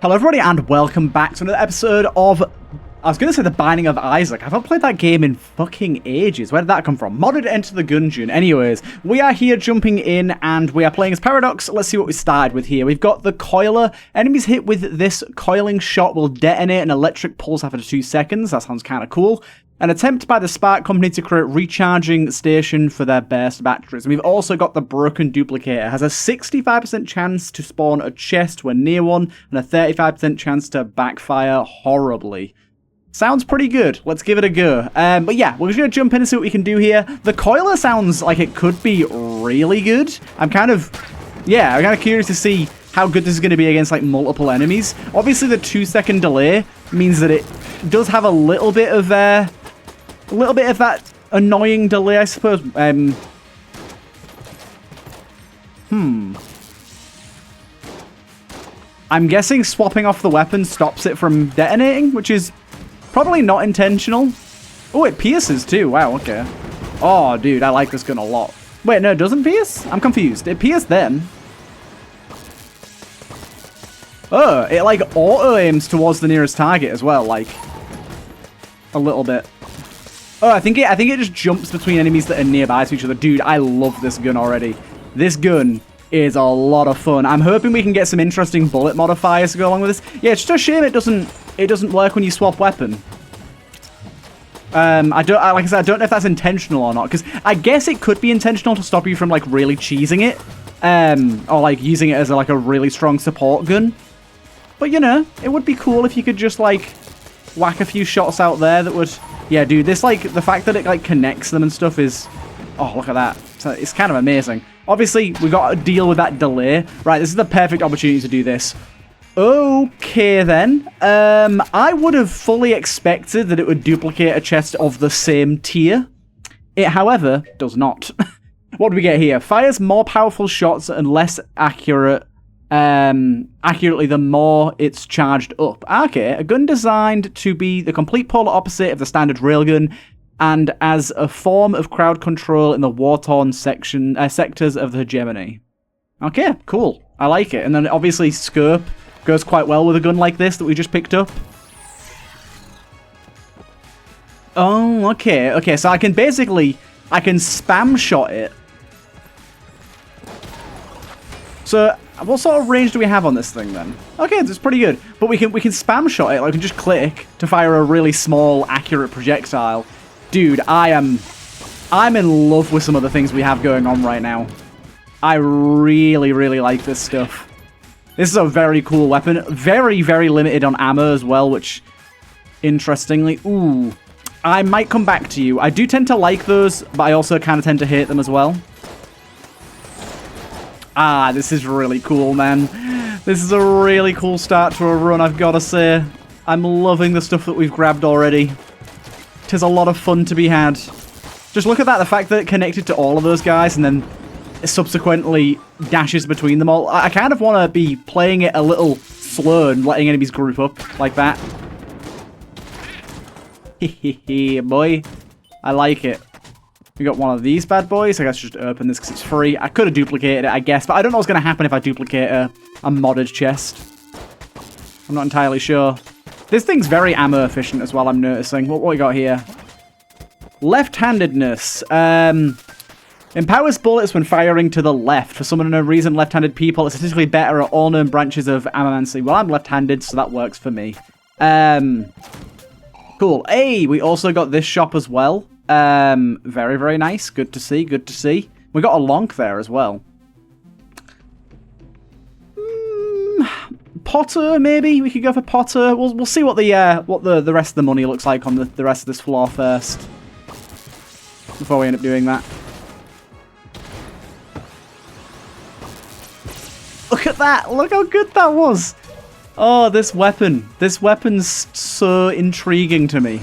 Hello everybody and welcome back to another episode of, I was going to say The Binding of Isaac. I haven't played that game in fucking ages. Where did that come from? Modded Enter the Gungeon. Anyways, we are here jumping in and we are playing as Paradox. Let's see what we started with here. We've got the coiler. Enemies hit with this coiling shot will detonate an electric pulse after 2 seconds. That sounds kind of cool. An attempt by the Spark Company to create recharging station for their burst batteries. And we've also got the Broken Duplicator. It has a 65% chance to spawn a chest when near one, and a 35% chance to backfire horribly. Sounds pretty good. Let's give it a go. But yeah, we're just going to jump in and see what we can do here. The coiler sounds like it could be really good. I'm kind of curious to see how good this is going to be against like multiple enemies. Obviously, the 2-second delay means that it does have a little bit of that annoying delay, I suppose. I'm guessing swapping off the weapon stops it from detonating, which is probably not intentional. Oh, it pierces too. Wow, okay. Oh, dude, I like this gun a lot. Wait, no, it doesn't pierce? I'm confused. It pierced then. Oh, it like auto-aims towards the nearest target as well, like a little bit. Oh, I think it just jumps between enemies that are nearby to each other. Dude, I love this gun already. This gun is a lot of fun. I'm hoping we can get some interesting bullet modifiers to go along with this. Yeah, it's just a shame it doesn't work when you swap weapon. Like I said, I don't know if that's intentional or not, because I guess it could be intentional to stop you from like really cheesing it, or like using it as like a really strong support gun. But you know, it would be cool if you could just like whack a few shots out there that would. Yeah, dude, this, like, the fact that it, like, connects them and stuff is... Oh, look at that. So it's kind of amazing. Obviously, we got to deal with that delay. Right, this is the perfect opportunity to do this. Okay, then. I would have fully expected that it would duplicate a chest of the same tier. It, however, does not. What do we get here? Fires more powerful shots and less accurately the more it's charged up. Okay, a gun designed to be the complete polar opposite of the standard railgun, and as a form of crowd control in the war-torn sectors of the hegemony. Okay, cool. I like it. And then obviously scope goes quite well with a gun like this that we just picked up. Oh, okay. Okay, so I can spam shot it. So, what sort of range do we have on this thing then? Okay, it's pretty good. But we can spam shot it. Like, we can just click to fire a really small, accurate projectile. Dude, I'm in love with some of the things we have going on right now. I really, really like this stuff. This is a very cool weapon. Very, very limited on ammo as well, which, interestingly... Ooh. I might come back to you. I do tend to like those, but I also kind of tend to hate them as well. Ah, this is really cool, man. This is a really cool start to a run, I've got to say. I'm loving the stuff that we've grabbed already. Tis a lot of fun to be had. Just look at that, the fact that it connected to all of those guys and then it subsequently dashes between them all. I kind of want to be playing it a little slow and letting enemies group up like that. Hehehe, boy. I like it. We got one of these bad boys. I guess just open this because it's free. I could have duplicated it, I guess, but I don't know what's going to happen if I duplicate a modded chest. I'm not entirely sure. This thing's very ammo efficient as well, I'm noticing. What we got here? Left-handedness. Empowers bullets when firing to the left. For some unknown reason, left-handed people are statistically better at all known branches of ammomancy. Well, I'm left-handed, so that works for me. Cool. Hey, we also got this shop as well. Very, very nice. Good to see, good to see. We got a lonk there as well. Potter, maybe? We could go for Potter. We'll see what the rest of the money looks like on the rest of this floor first. Before we end up doing that. Look at that! Look how good that was! Oh, this weapon. This weapon's so intriguing to me.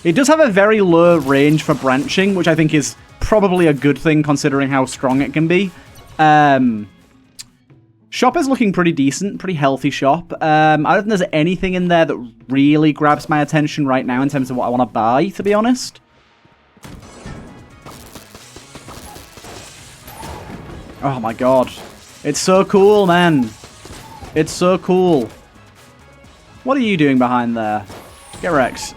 It does have a very low range for branching, which I think is probably a good thing considering how strong it can be. Shop is looking pretty decent, pretty healthy shop. I don't think there's anything in there that really grabs my attention right now in terms of what I want to buy, to be honest. Oh my god. It's so cool, man. It's so cool. What are you doing behind there? Get wrecked.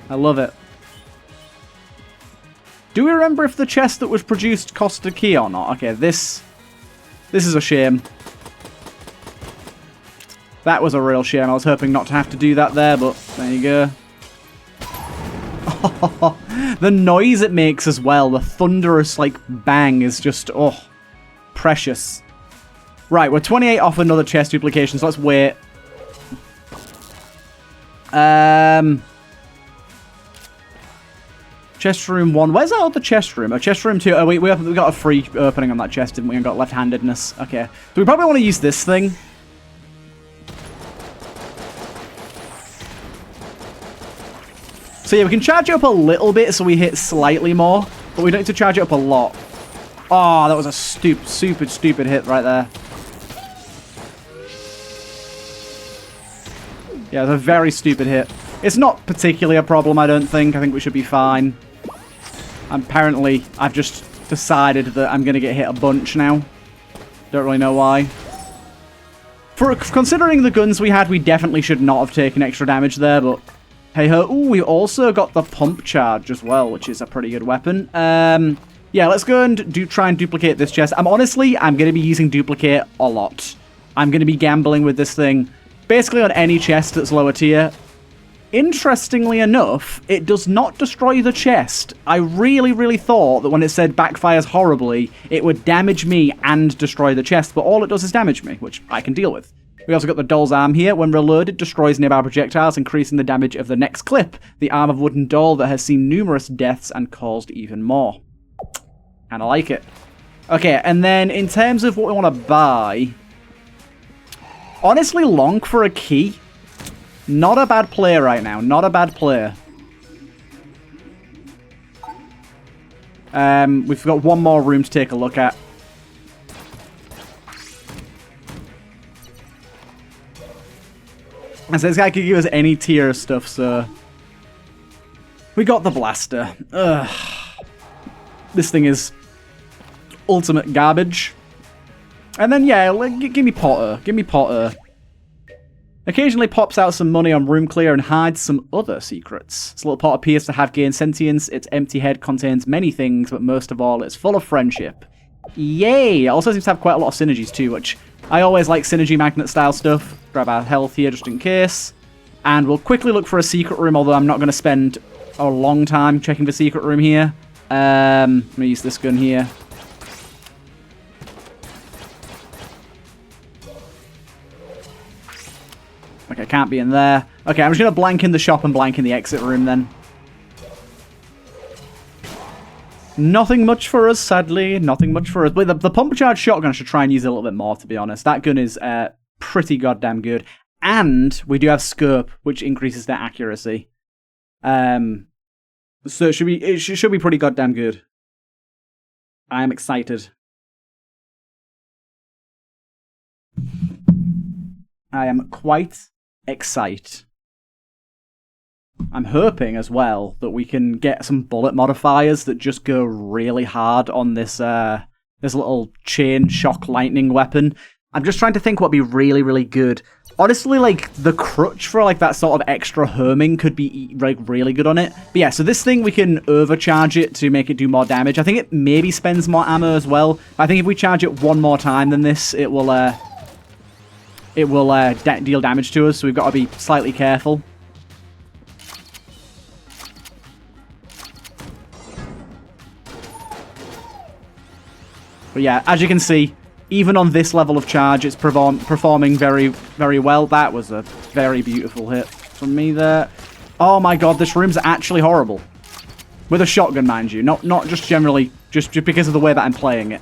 I love it. Do we remember if the chest that was produced cost a key or not? Okay, this is a shame. That was a real shame. I was hoping not to have to do that there, but there you go. The noise it makes as well, the thunderous, like, bang is just, oh, precious. Right, we're 28 off another chest duplication, so let's wait. Chest room 1. Where's that other chest room? Oh, chest room 2. Oh, we got a free opening on that chest, didn't we? And got left-handedness. Okay. So we probably want to use this thing. So yeah, we can charge it up a little bit so we hit slightly more. But we don't need to charge it up a lot. Oh, that was a super stupid hit right there. Yeah, it was a very stupid hit. It's not particularly a problem, I don't think. I think we should be fine. Apparently, I've just decided that I'm going to get hit a bunch now. Don't really know why. Considering the guns we had, we definitely should not have taken extra damage there, but hey-ho. Ooh, we also got the pump charge as well, which is a pretty good weapon. Yeah, let's go and try and duplicate this chest. I'm going to be using duplicate a lot. I'm going to be gambling with this thing basically on any chest that's lower tier. Interestingly enough, it does not destroy the chest. I really thought that when it said backfires horribly, it would damage me and destroy the chest, but all it does is damage me, which I can deal with. We also got the doll's arm here. When reloaded, destroys nearby projectiles, increasing the damage of the next clip. The arm of wooden doll that has seen numerous deaths and caused even more. Kinda like it. Okay, and then in terms of what we want to buy, honestly, Lonk for a key. Not a bad player right now. Not a bad player. We've got one more room to take a look at. And so this guy could give us any tier of stuff, so... We got the blaster. Ugh. This thing is ultimate garbage. And then, yeah, give me Potter. Give me Potter. Occasionally pops out some money on room clear and hides some other secrets. This little pot appears to have gained sentience. Its empty head contains many things, but most of all, it's full of friendship. Yay! It also seems to have quite a lot of synergies too, which I always like synergy magnet style stuff. Grab our health here just in case. And we'll quickly look for a secret room, although I'm not going to spend a long time checking the secret room here. I'm going to use this gun here. Okay, can't be in there. Okay, I'm just going to blank in the shop and blank in the exit room then. Nothing much for us, sadly. Nothing much for us. But the pump charge shotgun, I should try and use it a little bit more, to be honest. That gun is pretty goddamn good. And we do have scope, which increases their accuracy. So it should be pretty goddamn good. I am excited. I am quite excited. I'm hoping as well that we can get some bullet modifiers that just go really hard on this this little chain shock lightning weapon. I'm just trying to think what'd be really good. Honestly, like the crutch for like that sort of extra homing could be like really good on it. But yeah, so this thing we can overcharge it to make it do more damage. I think it maybe spends more ammo as well. I think if we charge it one more time than this, it will deal damage to us, so we've got to be slightly careful. But yeah, as you can see, even on this level of charge, it's performing very well. That was a very beautiful hit from me there. Oh my god, this room's actually horrible. With a shotgun, mind you. Not just generally, just because of the way that I'm playing it.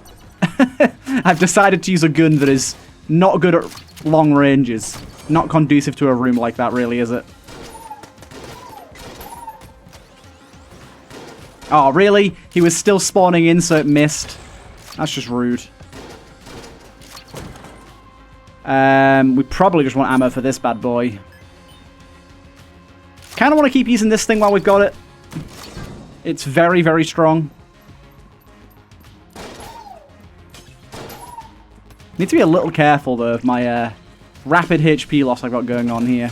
I've decided to use a gun that is not good at long ranges. Not conducive to a room like that, really, is it? Oh, really? He was still spawning in, so it missed. That's just rude. We probably just want ammo for this bad boy. Kind of want to keep using this thing while we've got it. It's very strong. Need to be a little careful, though, of my rapid HP loss I've got going on here.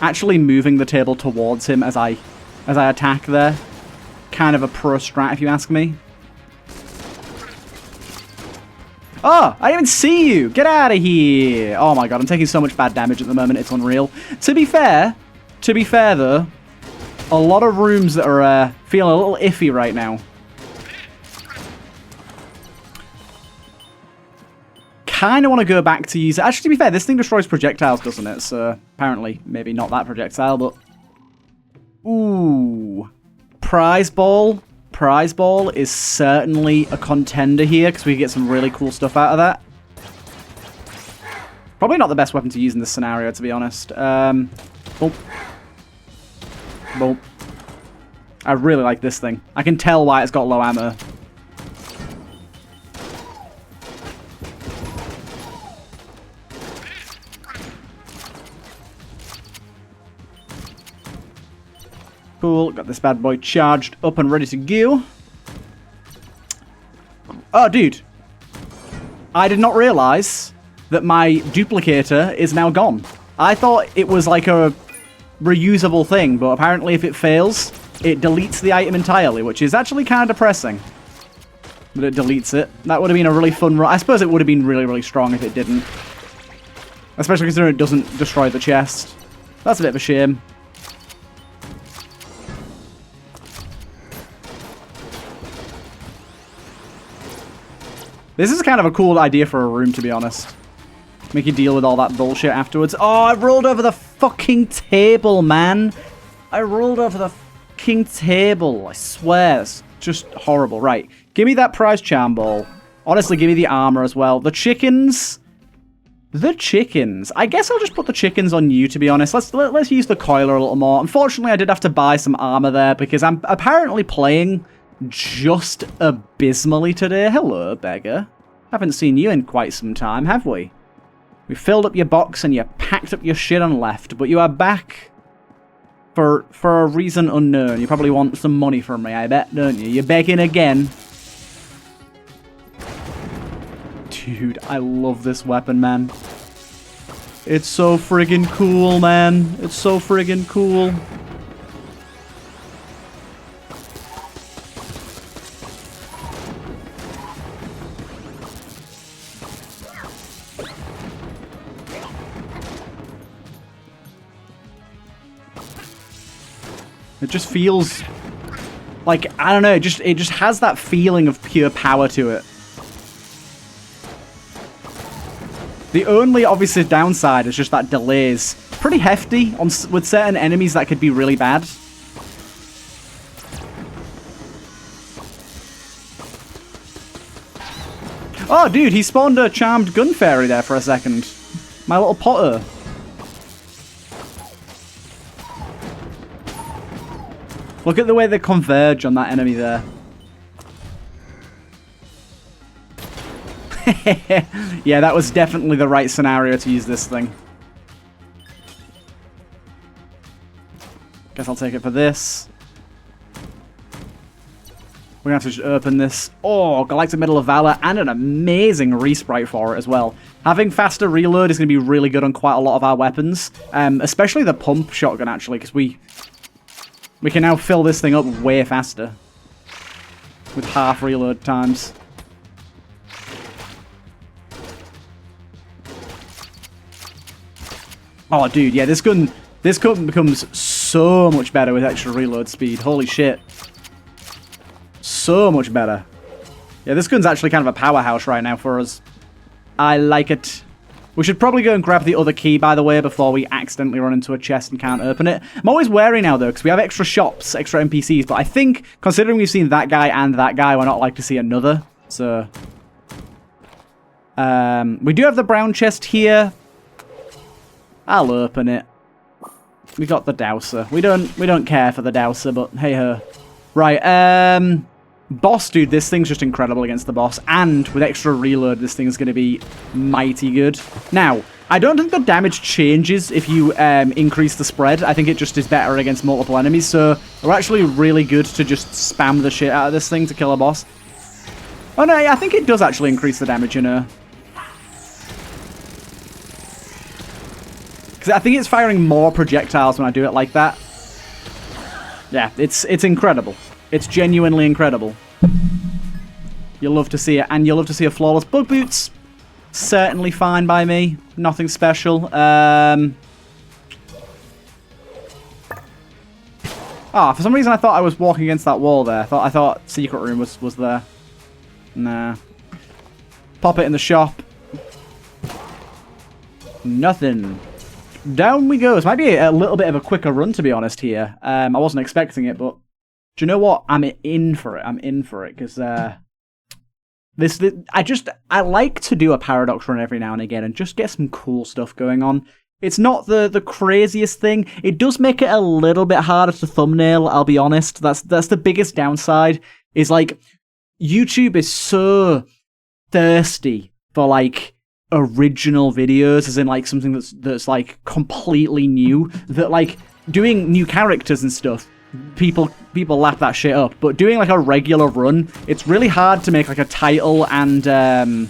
Actually moving the table towards him as I attack there. Kind of a pro strat, if you ask me. Oh, I didn't even see you. Get out of here. Oh my god, I'm taking so much bad damage at the moment. It's unreal. To be fair though, a lot of rooms that are feeling a little iffy right now. Kind of want to go back to use it. Actually, to be fair, this thing destroys projectiles, doesn't it? So apparently, maybe not that projectile, but... Ooh. Prize ball. Prize ball is certainly a contender here because we can get some really cool stuff out of that. Probably not the best weapon to use in this scenario, to be honest. Boom. Boom. I really like this thing. I can tell why it's got low ammo. Cool, got this bad boy charged up and ready to go. Oh, dude. I did not realize that my duplicator is now gone. I thought it was like a reusable thing, but apparently if it fails, it deletes the item entirely, which is actually kind of depressing. But it deletes it. That would have been a really fun run. I suppose it would have been really, really strong if it didn't. Especially considering it doesn't destroy the chest. That's a bit of a shame. This is kind of a cool idea for a room, to be honest. Make you deal with all that bullshit afterwards. Oh, I rolled over the fucking table, man. I rolled over the fucking table. I swear. It's just horrible. Right. Give me that prize charm ball. Honestly, give me the armor as well. The chickens. The chickens. I guess I'll just put the chickens on you, to be honest. Let's use the coiler a little more. Unfortunately, I did have to buy some armor there because I'm apparently playing just abysmally today. Hello, beggar. Haven't seen you in quite some time, have we? We filled up your box and you packed up your shit and left, but you are back for a reason unknown. You probably want some money from me, I bet, don't you? You're begging again. Dude, I love this weapon, man. It's so friggin' cool, man. It's so friggin' cool. It just feels like, I don't know, it just has that feeling of pure power to it. The only obvious downside is just that delays. Pretty hefty with certain enemies that could be really bad. Oh, dude, he spawned a charmed gun fairy there for a second. My little Potter. Look at the way they converge on that enemy there. Yeah, that was definitely the right scenario to use this thing. Guess I'll take it for this. We're going to have to just open this. Oh, Galactic Medal of Valor and an amazing resprite for it as well. Having faster reload is going to be really good on quite a lot of our weapons. Especially the pump shotgun, actually, because we can now fill this thing up way faster. With half reload times. Oh, dude, yeah, this gun becomes so much better with extra reload speed. Holy shit. So much better. Yeah, this gun's actually kind of a powerhouse right now for us. I like it. We should probably go and grab the other key, by the way, before we accidentally run into a chest and can't open it. I'm always wary now, though, because we have extra shops, extra NPCs, but I think, considering we've seen that guy and that guy, we're not like to see another. So, we do have the brown chest here. I'll open it. We got the dowser. We don't care for the dowser, but hey ho. Right, boss, dude, this thing's just incredible against the boss, and with extra reload, this thing's going to be mighty good. Now, I don't think the damage changes if you increase the spread. I think it just is better against multiple enemies, so we're actually really good to just spam the shit out of this thing to kill a boss. Oh, no, yeah, I think it does actually increase the damage, you know. Because I think it's firing more projectiles when I do it like that. Yeah, it's incredible. It's genuinely incredible. You'll love to see it. And you'll love to see a flawless bug boots. Certainly fine by me. Nothing special. For some reason I thought I was walking against that wall there. I thought secret room was there. Nah. Pop it in the shop. Nothing. Down we go. This might be a little bit of a quicker run, to be honest, here. I wasn't expecting it, but do you know what? I'm in for it. I'm in for it, because I like to do a paradox run every now and again and just get some cool stuff going on. It's not the craziest thing. It does make it a little bit harder to thumbnail, I'll be honest. That's the biggest downside, is like YouTube is so thirsty for like original videos, as in like something that's like completely new, that like doing new characters and stuff, people lap that shit up. But doing like a regular run, it's really hard to make like a title and come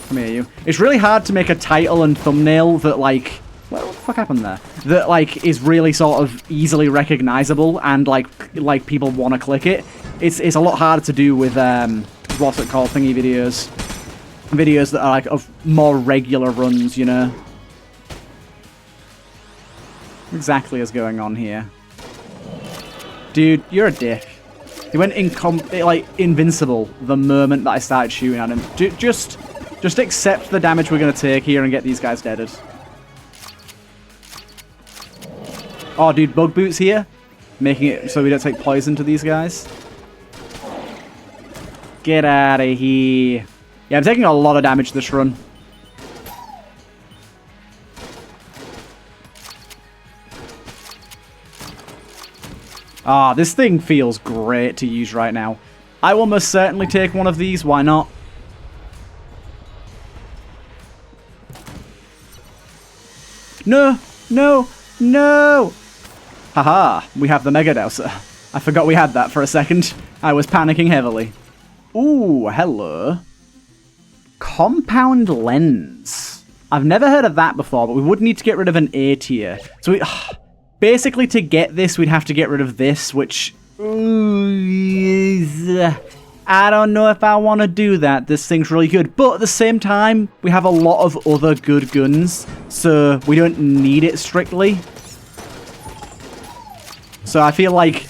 here, you. It's really hard to make a title and thumbnail that like, what the fuck happened there? That like is really sort of easily recognizable and like people want to click it. It's a lot harder to do with what's it called, thingy videos. Videos that are like of more regular runs, you know. What exactly is going on here? Dude, you're a dick. He went invincible the moment that I started shooting at him. Just accept the damage we're going to take here and get these guys deaded. Oh, dude, bug boots here. Making it so we don't take poison to these guys. Get out of here. Yeah, I'm taking a lot of damage this run. This thing feels great to use right now. I will most certainly take one of these. Why not? No! No! No! Haha, we have the Mega Dowser. I forgot we had that for a second. I was panicking heavily. Ooh, hello. Compound Lens. I've never heard of that before, but we would need to get rid of an A tier. So basically to get this, we'd have to get rid of this, which I don't know if I want to do that. This thing's really good. But at the same time, we have a lot of other good guns, so we don't need it strictly. So I feel like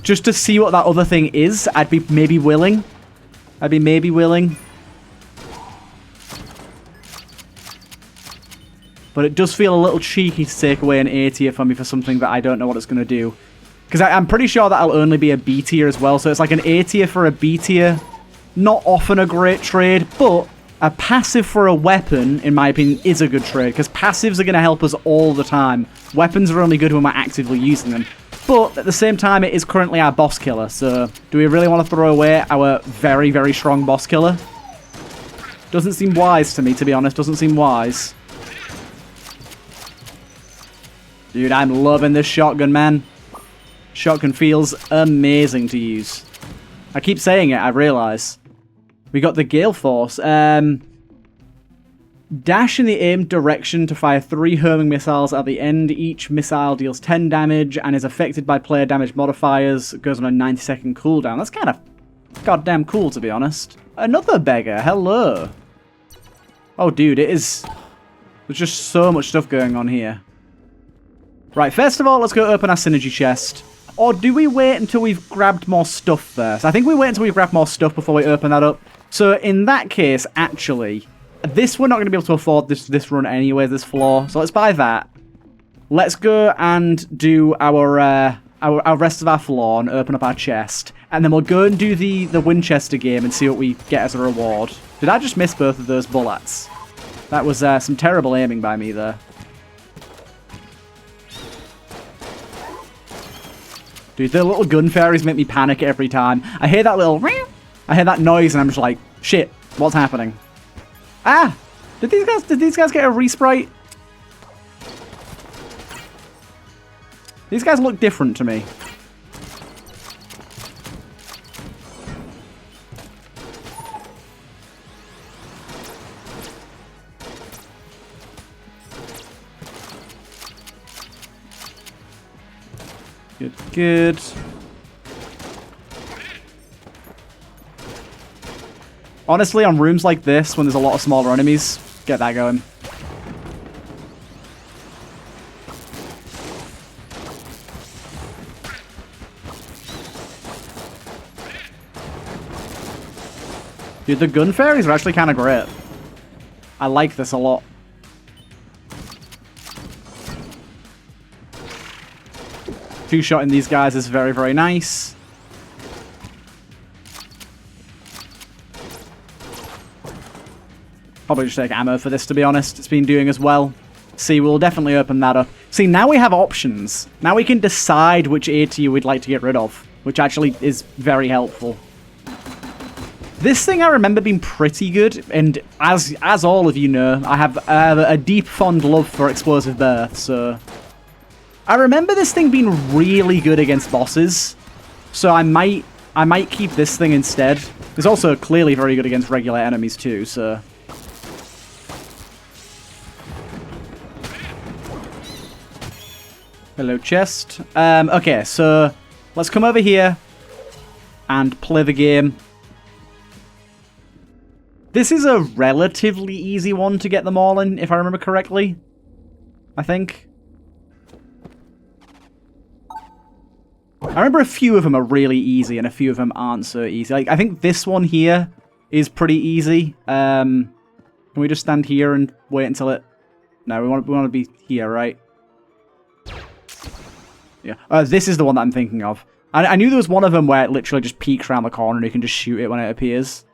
just to see what that other thing is, I'd be maybe willing. But it does feel a little cheeky to take away an A tier from me for something that I don't know what it's going to do. Because I'm pretty sure that'll only be a B tier as well. So it's like an A tier for a B tier. Not often a great trade, but a passive for a weapon, in my opinion, is a good trade. Because passives are going to help us all the time. Weapons are only good when we're actively using them. But at the same time, it is currently our boss killer. So do we really want to throw away our very, very strong boss killer? Doesn't seem wise to me, to be honest. Doesn't seem wise. Dude, I'm loving this shotgun, man. Shotgun feels amazing to use. I keep saying it, I realise. We got the Gale Force. Dash in the aimed direction to fire 3 homing missiles at the end. Each missile deals 10 damage and is affected by player damage modifiers. It goes on a 90-second cooldown. That's kind of goddamn cool, to be honest. Another beggar. Hello. Oh, dude, it is... There's just so much stuff going on here. Right, first of all, let's go open our synergy chest. Or do we wait until we've grabbed more stuff first? I think we wait until we've grabbed more stuff before we open that up. So in that case, actually, this we're not going to be able to afford this run anyway, this floor. So let's buy that. Let's go and do our rest of our floor and open up our chest. And then we'll go and do the Winchester game and see what we get as a reward. Did I just miss both of those bullets? That was some terrible aiming by me there. Dude, the little gun fairies make me panic every time. I hear that little... I hear that noise and I'm just like, shit, what's happening? Ah! Did these guys get a resprite? These guys look different to me. Good, good. Honestly, on rooms like this, when there's a lot of smaller enemies, get that going. Dude, the gun fairies are actually kind of great. I like this a lot. Two-shotting these guys is very, very nice. Probably just take ammo for this, to be honest. It's been doing as well. See, we'll definitely open that up. See, now we have options. Now we can decide which A tier we'd like to get rid of, which actually is very helpful. This thing I remember being pretty good, and as all of you know, I have a deep, fond love for Explosive Birth, so... I remember this thing being really good against bosses, so I might keep this thing instead. It's also clearly very good against regular enemies too, so... Hello, chest. Okay, so let's come over here and play the game. This is a relatively easy one to get them all in, if I remember correctly. I think. I remember a few of them are really easy and a few of them aren't so easy. Like, I think this one here is pretty easy. Can we just stand here and wait until it... No, we want to be here, right? Yeah. This is the one that I'm thinking of. I knew there was one of them where it literally just peeks around the corner and you can just shoot it when it appears.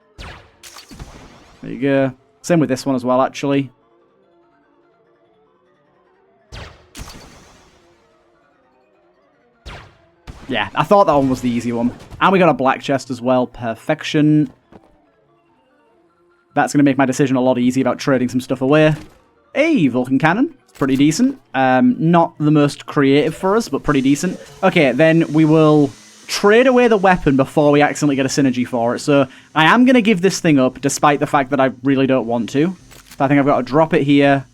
There you go. Same with this one as well, actually. Yeah, I thought that one was the easy one. And we got a black chest as well. Perfection. That's going to make my decision a lot easier about trading some stuff away. Hey, Vulcan Cannon. Pretty decent. Not the most creative for us, but pretty decent. Okay, then we will trade away the weapon before we accidentally get a synergy for it. So I am going to give this thing up, despite the fact that I really don't want to. So I think I've got to drop it here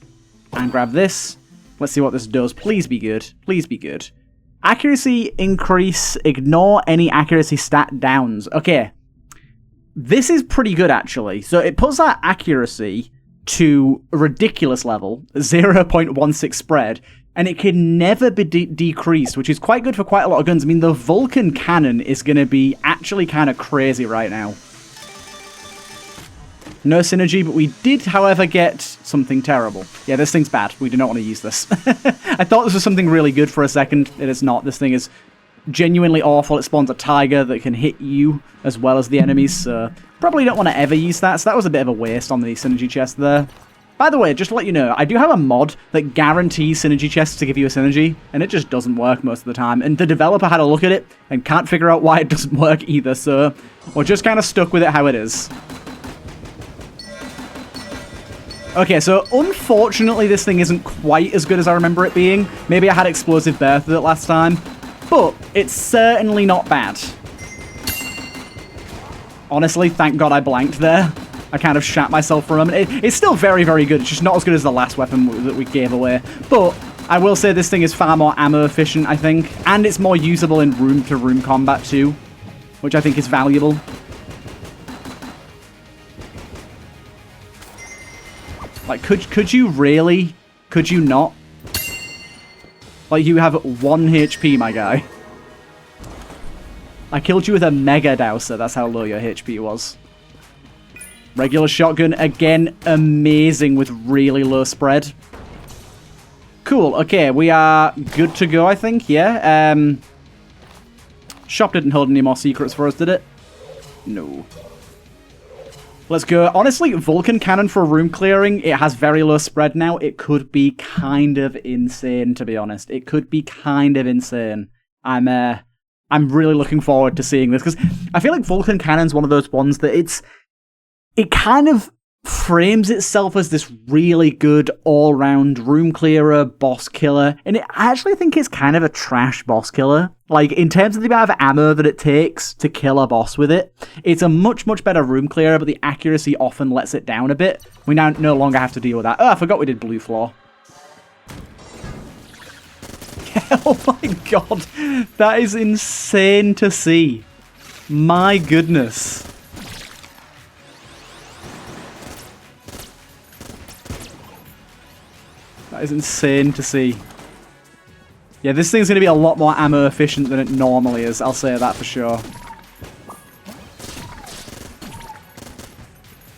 and grab this. Let's see what this does. Please be good. Please be good. Accuracy increase. Ignore any accuracy stat downs. Okay. This is pretty good, actually. So it puts that accuracy to a ridiculous level, 0.16 spread, and it can never be decreased, which is quite good for quite a lot of guns. I mean, the Vulcan Cannon is going to be actually kind of crazy right now. No synergy, but we did, however, get something terrible. Yeah, this thing's bad. We do not want to use this. I thought this was something really good for a second. It is not. This thing is genuinely awful. It spawns a tiger that can hit you as well as the enemies, so probably don't want to ever use that. So that was a bit of a waste on the synergy chest there. By the way, just to let you know, I do have a mod that guarantees synergy chests to give you a synergy, and it just doesn't work most of the time. And the developer had a look at it and can't figure out why it doesn't work either, so we're just kind of stuck with it how it is. Okay, so unfortunately this thing isn't quite as good as I remember it being. Maybe I had Explosive Birth with it last time, but it's certainly not bad. Honestly, thank God I blanked there. I kind of shat myself for a moment. It's still very, very good. It's just not as good as the last weapon that we gave away. But I will say this thing is far more ammo efficient, I think. And it's more usable in room-to-room combat too, which I think is valuable. Like, could you really? Could you not? Like, you have 1 HP, my guy. I killed you with a Mega Dowser. That's how low your HP was. Regular shotgun, again, amazing with really low spread. Cool, okay, we are good to go, I think, yeah. Shop didn't hold any more secrets for us, did it? No. Let's go. Honestly, Vulcan Cannon for room clearing, it has very low spread now. It could be kind of insane, to be honest. It could be kind of insane. I'm really looking forward to seeing this, because I feel like Vulcan Cannon's one of those ones that it kind of frames itself as this really good all-round room clearer, boss killer, and I actually think it's kind of a trash boss killer. Like, in terms of the amount of ammo that it takes to kill a boss with it, it's a much, much better room clearer, but the accuracy often lets it down a bit. We now no longer have to deal with that. Oh, I forgot we did blue floor. Oh my god. That is insane to see. My goodness. That is insane to see. Yeah, this thing's going to be a lot more ammo efficient than it normally is. I'll say that for sure.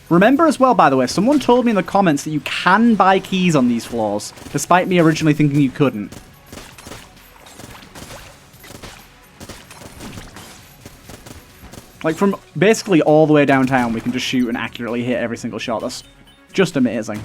Remember as well, by the way, someone told me in the comments that you can buy keys on these floors, despite me originally thinking you couldn't. Like, from basically all the way downtown, we can just shoot and accurately hit every single shot. That's just amazing.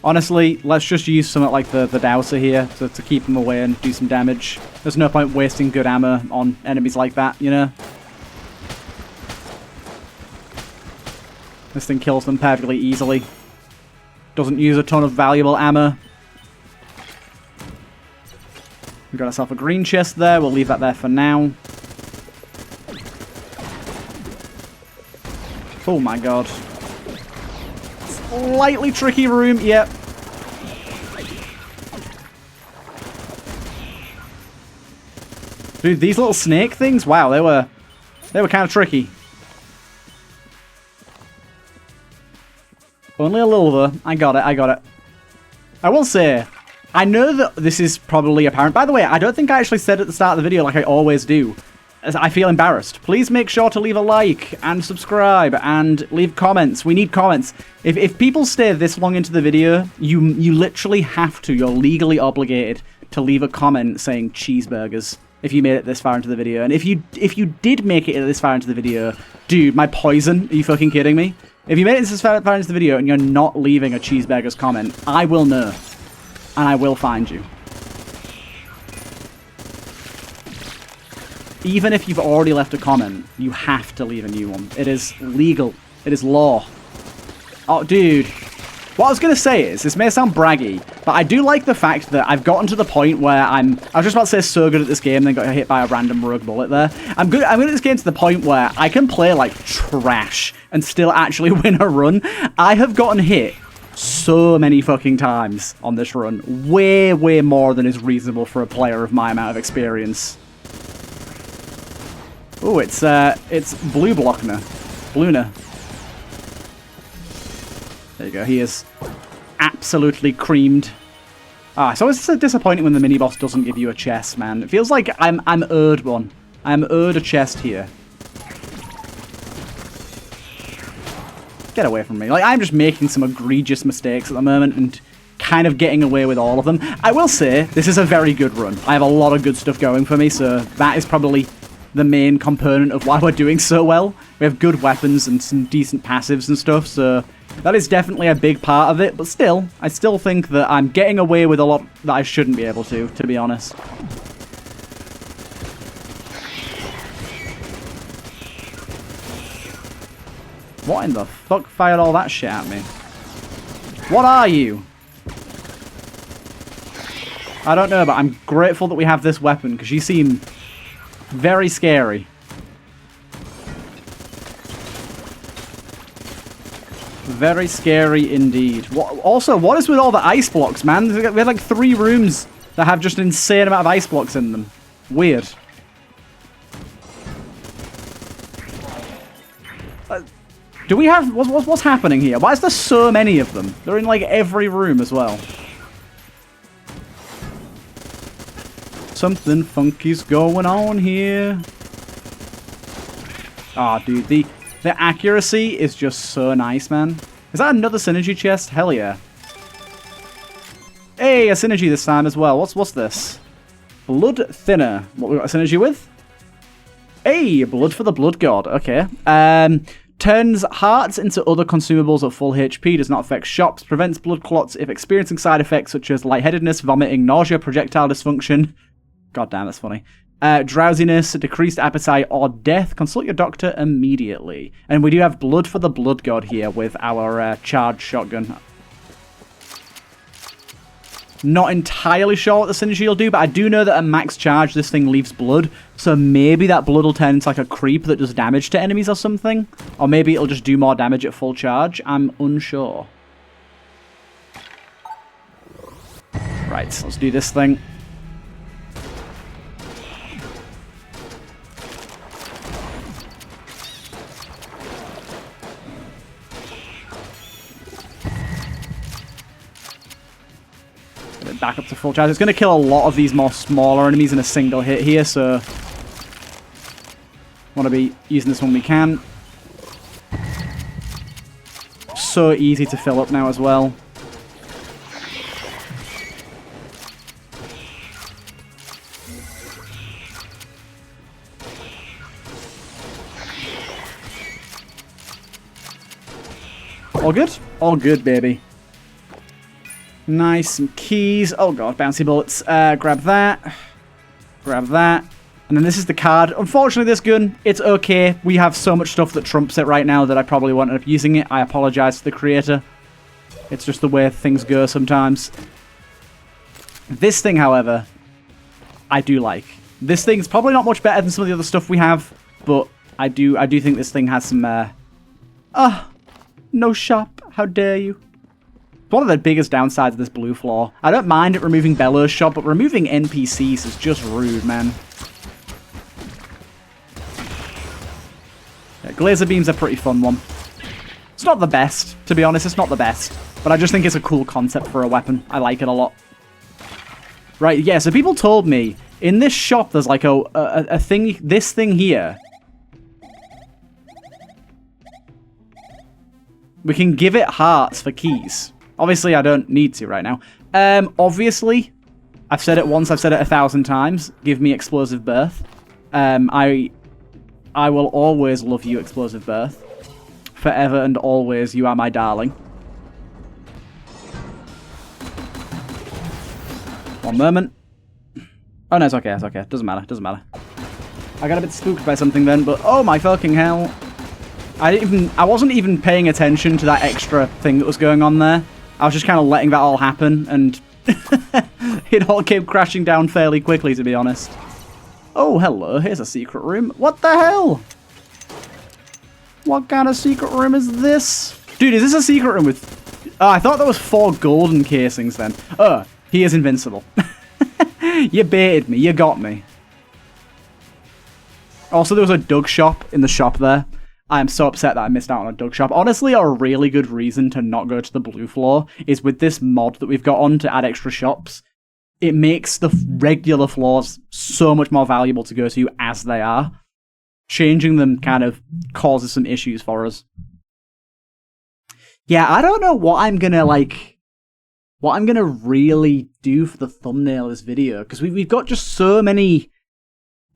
Honestly, let's just use something like the Dowser here to keep them away and do some damage. There's no point wasting good ammo on enemies like that, you know? This thing kills them perfectly easily. Doesn't use a ton of valuable ammo. We got ourselves a green chest there. We'll leave that there for now. Oh my god. Slightly tricky room, yep. Dude, these little snake things, wow, they were kind of tricky. Only a little though. I got it, I got it. I will say, I know that this is probably apparent. By the way, I don't think I actually said at the start of the video like I always do. I feel embarrassed. Please make sure to leave a like and subscribe and leave comments. We need comments. If people stay this long into the video, you literally have to. You're legally obligated to leave a comment saying cheeseburgers if you made it this far into the video. And if you did make it this far into the video, dude, my poison. Are you fucking kidding me? If you made it this far into the video and you're not leaving a cheeseburgers comment, I will know. And I will find you. Even if you've already left a comment, you have to leave a new one. It is legal. It is law. Oh, dude. What I was going to say is, this may sound braggy, but I do like the fact that I've gotten to the point where I was just about to say so good at this game, then got hit by a random rogue bullet there. I'm good at this game to the point where I can play like trash and still actually win a run. I have gotten hit so many fucking times on this run. Way, way more than is reasonable for a player of my amount of experience. Oh, it's Blue Blockner. Bluna. There you go, he is absolutely creamed. Ah, so it's so disappointing when the mini-boss doesn't give you a chest, man. It feels like I'm owed one. I'm owed a chest here. Get away from me. Like, I'm just making some egregious mistakes at the moment and kind of getting away with all of them. I will say, this is a very good run. I have a lot of good stuff going for me, so that is probably the main component of why we're doing so well. We have good weapons and some decent passives and stuff, so that is definitely a big part of it, but still, I still think that I'm getting away with a lot that I shouldn't be able to be honest. What in the fuck fired all that shit at me? What are you? I don't know, but I'm grateful that we have this weapon, because you seem very scary. Very scary indeed. Also, what is with all the ice blocks, man? We have like 3 rooms that have just an insane amount of ice blocks in them. Weird. Do we have... What's happening here? Why is there so many of them? They're in like every room as well. Something funky's going on here. Ah, oh, dude, the accuracy is just so nice, man. Is that another synergy chest? Hell yeah. Hey, a synergy this time as well. What's this? Blood thinner. What we got a synergy with? Hey, blood for the blood god. Okay. Turns hearts into other consumables at full HP, does not affect shops, prevents blood clots if experiencing side effects such as lightheadedness, vomiting, nausea, projectile dysfunction. God damn, that's funny. Drowsiness, decreased appetite, or death. Consult your doctor immediately. And we do have blood for the blood god here with our charged shotgun. Not entirely sure what the Synergy will do, but I do know that at max charge, this thing leaves blood. So maybe that blood will turn into like a creep that does damage to enemies or something. Or maybe it'll just do more damage at full charge. I'm unsure. Right, so let's do this thing. Back up to full charge. It's going to kill a lot of these more smaller enemies in a single hit here, so want to be using this when we can. So easy to fill up now as well. All good? All good, baby. Nice, some keys. Oh god, bouncy bullets. Grab that. Grab that. And then this is the card. Unfortunately, this gun, it's okay. We have so much stuff that trumps it right now that I probably won't end up using it. I apologize to the creator. It's just the way things go sometimes. This thing, however, I do like. This thing's probably not much better than some of the other stuff we have, but I do think this thing has some... no shop. How dare you? One of the biggest downsides of this blue floor. I don't mind it removing Bellows shop, but removing NPCs is just rude, man. Yeah, Glazer beam's a pretty fun one. It's not the best, to be honest. It's not the best. But I just think it's a cool concept for a weapon. I like it a lot. Right, yeah, so people told me in this shop there's like a thing, this thing here. We can give it hearts for keys. Obviously, I don't need to right now. Obviously, I've said it once, I've said it 1,000 times. Give me Explosive Birth. I will always love you, Explosive Birth. Forever and always, you are my darling. One moment. Oh, no, it's okay, it's okay. Doesn't matter, doesn't matter. I got a bit spooked by something then, but oh my fucking hell. I wasn't even paying attention to that extra thing that was going on there. I was just kind of letting that all happen, and it all came crashing down fairly quickly, to be honest. Oh, hello, here's a secret room. What the hell? What kind of secret room is this? Dude, is this a secret room with... Oh, I thought there was 4 golden casings then. Oh, he is invincible. You baited me, you got me. Also, there was a Doug shop in the shop there. I am so upset that I missed out on a Doug shop. Honestly, a really good reason to not go to the blue floor is with this mod that we've got on to add extra shops. It makes the regular floors so much more valuable to go to as they are. Changing them kind of causes some issues for us. Yeah, I don't know what I'm gonna, what I'm gonna really do for the thumbnail of this video, because we've got just so many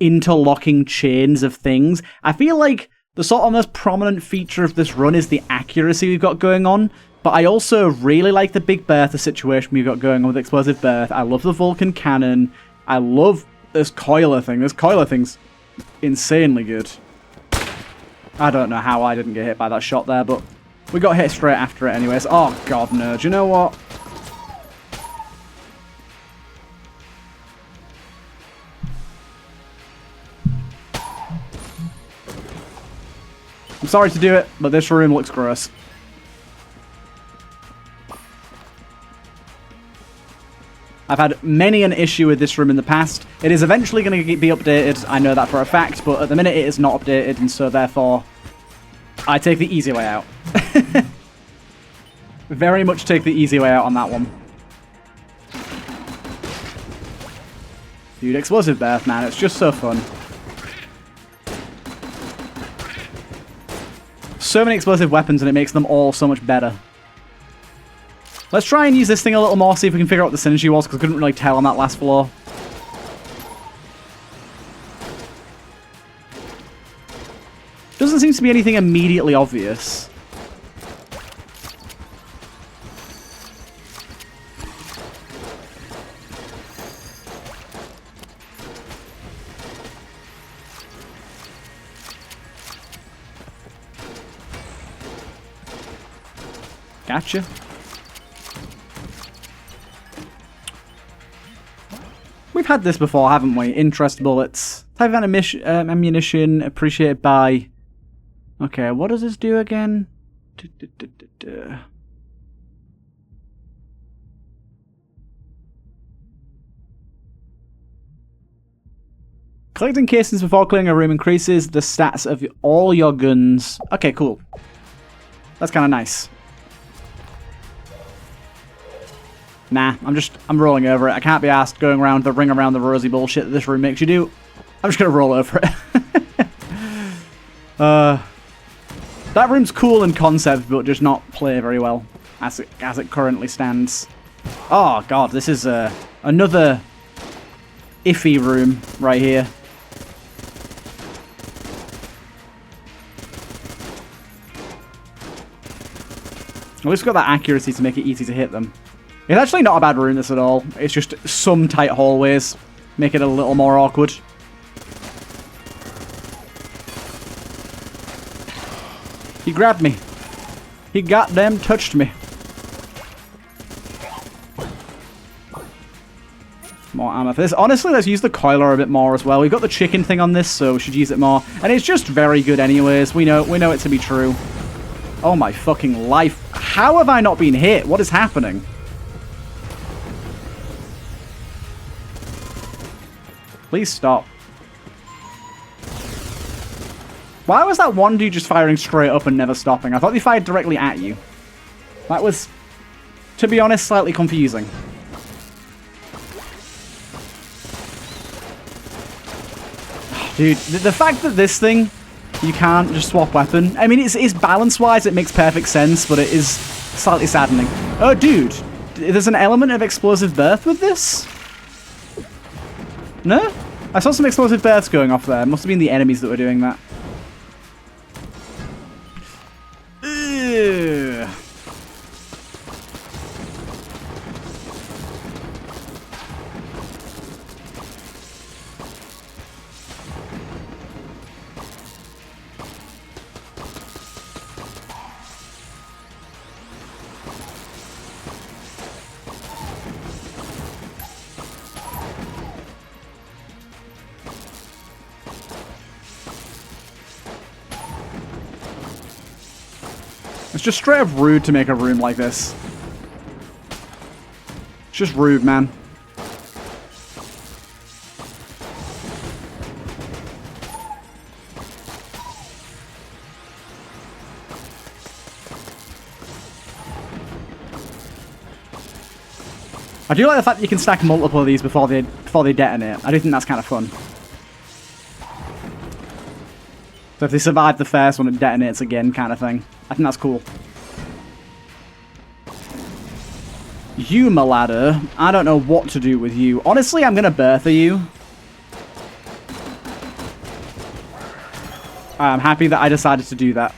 interlocking chains of things. I feel like the sort of most prominent feature of this run is the accuracy we've got going on, but I also really like the Big Bertha situation we've got going on with Explosive Birth. I love the Vulcan Cannon. I love this coiler thing. This coiler thing's insanely good. I don't know how I didn't get hit by that shot there, but we got hit straight after it anyways. Oh god, no. Do you know what? I'm sorry to do it, but this room looks gross. I've had many an issue with this room in the past. It is eventually going to be updated, I know that for a fact, but at the minute it is not updated, and so therefore I take the easy way out. Very much take the easy way out on that one. Dude, Explosive Birth, man, it's just so fun. So many explosive weapons and it makes them all so much better. Let's try and use this thing a little more, see if we can figure out what the synergy was, because I couldn't really tell on that last floor. Doesn't seem to be anything immediately obvious. Gotcha. We've had this before, haven't we? Interest bullets. Type of ammunition appreciated by... Okay, what does this do again? Collecting casings before clearing a room increases the stats of all your guns. Okay, cool. That's kind of nice. Nah, I'm rolling over it. I can't be asked going around the ring around the rosy bullshit that this room makes you do. I'm just gonna roll over it. That room's cool in concept, but does not play very well as it currently stands. Oh god, this is another iffy room right here. At least we've got that accuracy to make it easy to hit them. It's actually not a bad room, this at all. It's just some tight hallways make it a little more awkward. He grabbed me. He goddamn touched me. More ammo for this. Honestly, let's use the coiler a bit more as well. We've got the chicken thing on this, so we should use it more. And it's just very good anyways. We know it to be true. Oh my fucking life. How have I not been hit? What is happening? Please stop. Why was that one dude just firing straight up and never stopping? I thought they fired directly at you. That was, to be honest, slightly confusing. Dude, the fact that this thing, you can't just swap weapon. I mean, it's balance-wise, it makes perfect sense, but it is slightly saddening. Oh, dude, there's an element of explosive birth with this? No? I saw some explosive births going off there. It must have been the enemies that were doing that. Ugh. It's just straight up rude to make a room like this. It's just rude, man. I do like the fact that you can stack multiple of these before they detonate. I do think that's kind of fun. So if they survive the first one, it detonates again, kind of thing. I think that's cool. You, my ladder. I don't know what to do with you. Honestly, I'm gonna birther you. I'm happy that I decided to do that.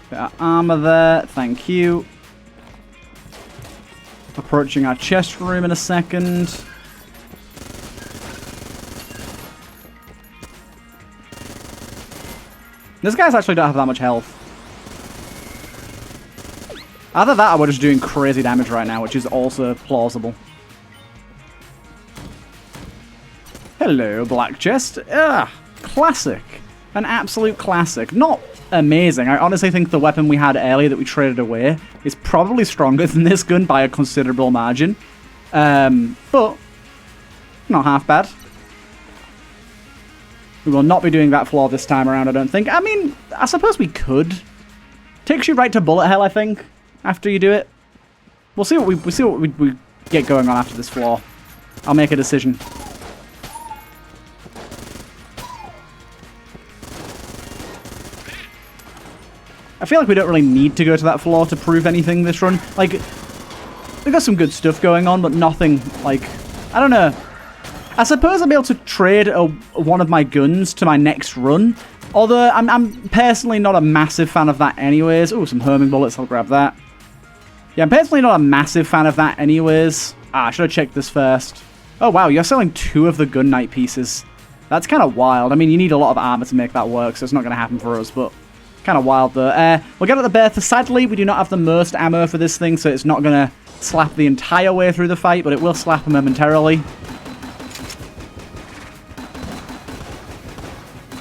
Bit of armor there, thank you. Approaching our chest room in a second. These guys actually don't have that much health. Either that or we're just doing crazy damage right now, which is also plausible. Hello, black chest. Ah, classic. An absolute classic. Not amazing. I honestly think the weapon we had earlier that we traded away is probably stronger than this gun by a considerable margin. But not half bad. We will not be doing that floor this time around, I don't think. I mean, I suppose we could. Takes you right to bullet hell, I think, after you do it. We'll see what we get going on after this floor. I'll make a decision. I feel like we don't really need to go to that floor to prove anything this run. Like, we've got some good stuff going on, but nothing, like, I don't know. I suppose I'll be able to trade one of my guns to my next run. Although, I'm personally not a massive fan of that anyways. Oh, some homing bullets, I'll grab that. Yeah, I'm personally not a massive fan of that anyways. Ah, I should have checked this first. Oh, wow, you're selling 2 of the gun knight pieces. That's kind of wild. I mean, you need a lot of armor to make that work, so it's not going to happen for us, but kind of wild, though. We'll get at the Bertha. Sadly, we do not have the most ammo for this thing, so it's not going to slap the entire way through the fight, but it will slap him momentarily.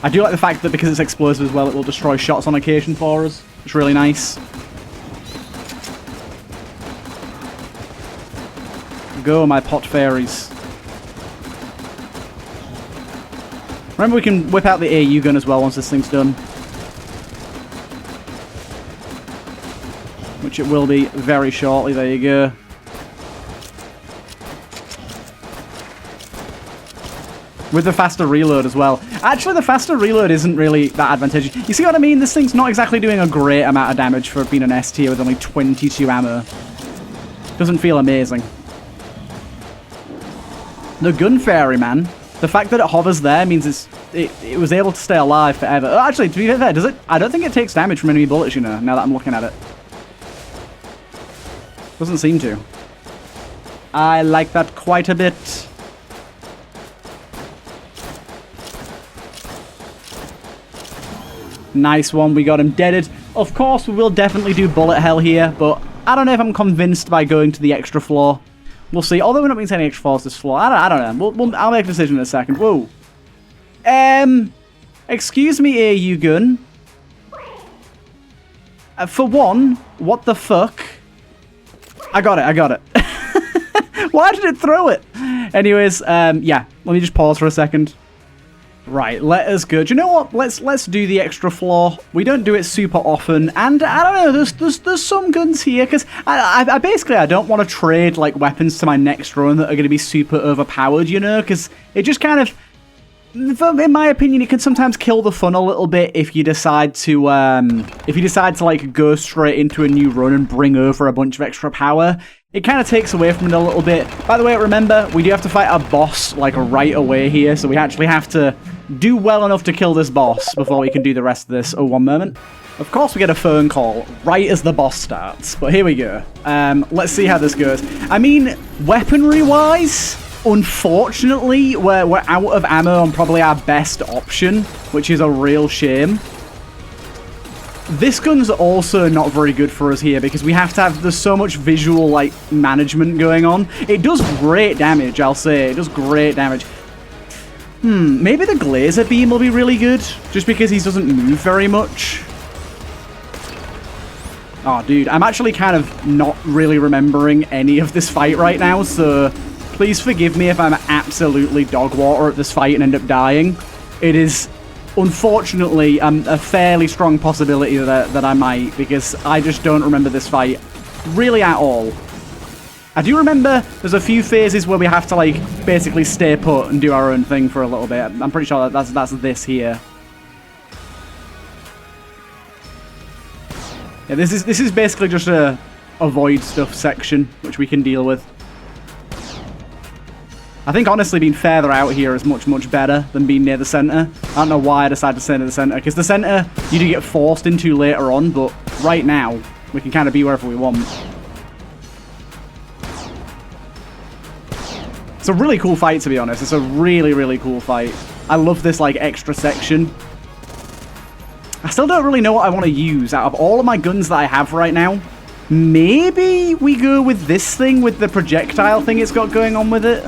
I do like the fact that because it's explosive as well, it will destroy shots on occasion for us. It's really nice. Go, my pot fairies. Remember, we can whip out the AU gun as well once this thing's done. Which it will be very shortly. There you go. With the faster reload as well. Actually, the faster reload isn't really that advantageous. You see what I mean? This thing's not exactly doing a great amount of damage for being an S tier with only 22 ammo. Doesn't feel amazing. The gun fairy, man. The fact that it hovers there means it was able to stay alive forever. Oh, actually, to be fair, does it? I don't think it takes damage from enemy bullets, you know, now that I'm looking at it. Doesn't seem to. I like that quite a bit. Nice one, we got him deaded. Of course, we will definitely do bullet hell here, but I don't know if I'm convinced by going to the extra floor. We'll see. Although we're not being any extra floors this floor. I don't know. I'll make a decision in a second. Whoa. Excuse me, AU gun. For one, what the fuck? I got it. Why did it throw it? Anyways, yeah. Let me just pause for a second. Right, let us go. Do you know what? Let's do the extra floor. We don't do it super often, and I don't know. There's some guns here because I basically I don't want to trade like weapons to my next run that are going to be super overpowered, you know, because it just kind of, in my opinion, it can sometimes kill the fun a little bit if you decide to like go straight into a new run and bring over a bunch of extra power. It kind of takes away from it a little bit. By the way, remember, we do have to fight our boss, like, right away here, so we actually have to do well enough to kill this boss before we can do the rest of this. Oh, one moment. Of course, we get a phone call right as the boss starts, but here we go. Let's see how this goes. I mean, weaponry-wise, unfortunately, we're out of ammo on probably our best option, which is a real shame. This gun's also not very good for us here because we have to have, there's so much visual, like, management going on. It does great damage, I'll say. It does great damage. Maybe the Glazer Beam will be really good just because he doesn't move very much. Oh, dude, I'm actually kind of not really remembering any of this fight right now, so please forgive me if I'm absolutely dog water at this fight and end up dying. It is, unfortunately, a fairly strong possibility that I might, because I just don't remember this fight really at all. I do remember there's a few phases where we have to, like, basically stay put and do our own thing for a little bit. I'm pretty sure that's this here. Yeah, this is basically just a avoid stuff section, which we can deal with. I think, honestly, being further out here is much, much better than being near the center. I don't know why I decided to stay near the center, because the center you do get forced into later on, but right now, we can kind of be wherever we want. It's a really cool fight, to be honest. It's a really, really cool fight. I love this, like, extra section. I still don't really know what I want to use out of all of my guns that I have right now. Maybe we go with this thing, with the projectile thing it's got going on with it.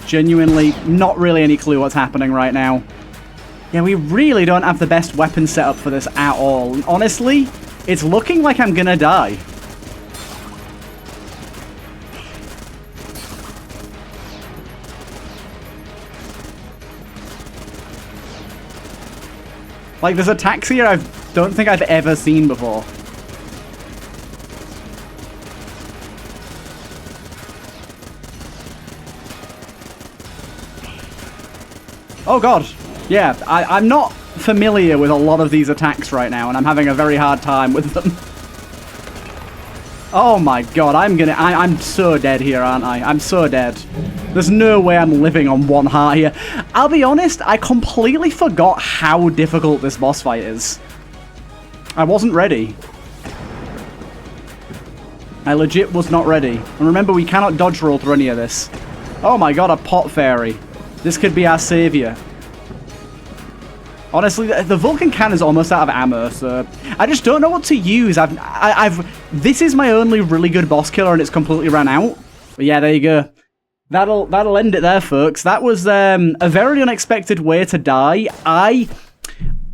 Genuinely, not really any clue what's happening right now. Yeah, we really don't have the best weapon setup for this at all. Honestly, it's looking like I'm gonna die. Like, there's attacks here I don't think I've ever seen before. Oh god, yeah, I'm not familiar with a lot of these attacks right now, and I'm having a very hard time with them. Oh my god, I'm so dead here, aren't I? I'm so dead. There's no way I'm living on one heart here. I'll be honest, I completely forgot how difficult this boss fight is. I wasn't ready. I legit was not ready. And remember, we cannot dodge roll through any of this. Oh my god, a pot fairy. This could be our savior. Honestly, the Vulcan cannon's almost out of ammo, so I just don't know what to use. This is my only really good boss killer, and it's completely ran out. But yeah, there you go. That'll end it there, folks. That was a very unexpected way to die.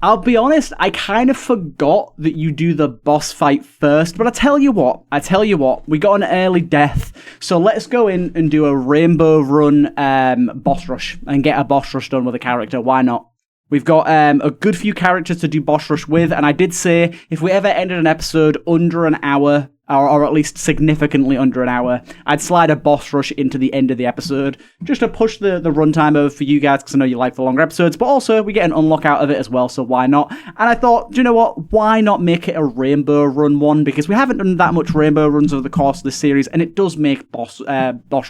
I'll be honest, I kind of forgot that you do the boss fight first, but I tell you what, we got an early death, so let's go in and do a rainbow run boss rush and get a boss rush done with a character. Why not? We've got a good few characters to do boss rush with, and I did say if we ever ended an episode under an hour, or at least significantly under an hour, I'd slide a boss rush into the end of the episode, just to push the runtime over for you guys, because I know you like the longer episodes, but also we get an unlock out of it as well, so why not? And I thought, do you know what, why not make it a rainbow run one, because we haven't done that much rainbow runs over the course of this series, and it does make boss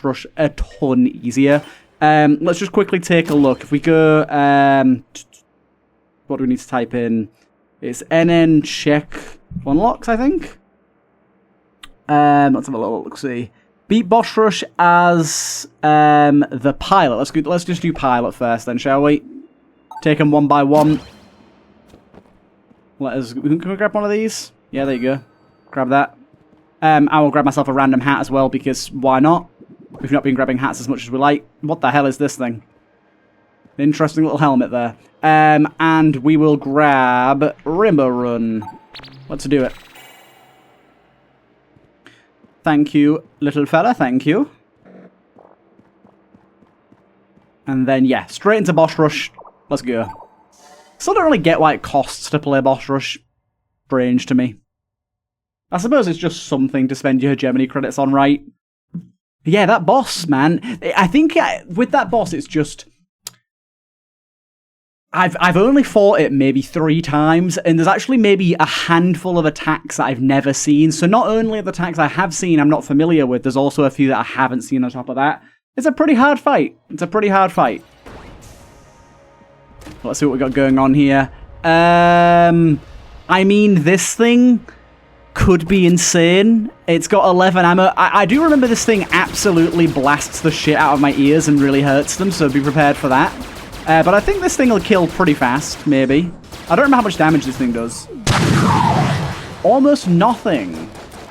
rush a ton easier. Let's just quickly take a look. If we go, what do we need to type in? It's NN check unlocks, I think. Let's have a little look-see. Beat boss rush as the pilot. Let's just do pilot first then, shall we? Take them one by one. Can we grab one of these? Yeah, there you go. Grab that. I will grab myself a random hat as well, because why not? We've not been grabbing hats as much as we like. What the hell is this thing? Interesting little helmet there. And we will grab Rainbow Run. Let's do it. Thank you, little fella. Thank you. And then, yeah, straight into boss rush. Let's go. Still don't really get why it costs to play boss rush. Strange to me. I suppose it's just something to spend your Germany credits on, right? Yeah, that boss, man. I think with that boss, it's just... I've only fought it maybe 3 times, and there's actually maybe a handful of attacks that I've never seen. So not only are the attacks I have seen I'm not familiar with, there's also a few that I haven't seen on top of that. It's a pretty hard fight. It's a pretty hard fight. Let's see what we got going on here. I mean, this thing could be insane. It's got 11 ammo. I do remember this thing absolutely blasts the shit out of my ears and really hurts them, so be prepared for that. But I think this thing will kill pretty fast, maybe. I don't remember how much damage this thing does. Almost nothing.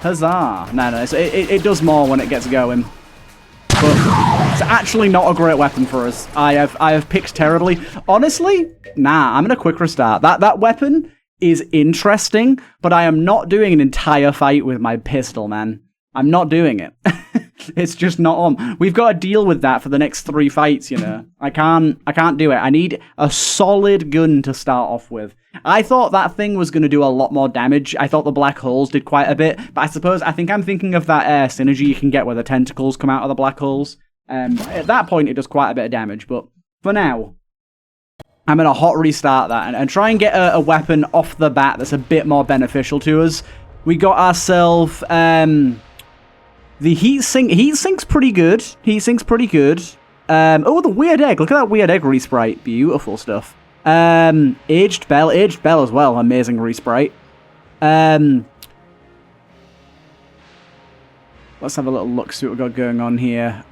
Huzzah. No, it does more when it gets going. But it's actually not a great weapon for us. I have picked terribly. Honestly, nah, I'm going to quick restart. That weapon is interesting, but I am not doing an entire fight with my pistol, man. I'm not doing it. It's just not on. We've got to deal with that for the next 3 fights, you know. I can't do it. I need a solid gun to start off with. I thought that thing was going to do a lot more damage. I thought the black holes did quite a bit, but I think I'm thinking of that synergy you can get where the tentacles come out of the black holes. At that point, it does quite a bit of damage, but for now, I'm going to hot restart that and try and get a weapon off the bat that's a bit more beneficial to us. We got ourselves... the heat sink's pretty good. Heat sink's pretty good. Oh, the weird egg. Look at that weird egg resprite. Beautiful stuff. Aged bell as well. Amazing resprite. Let's have a little look, see what we've got going on here.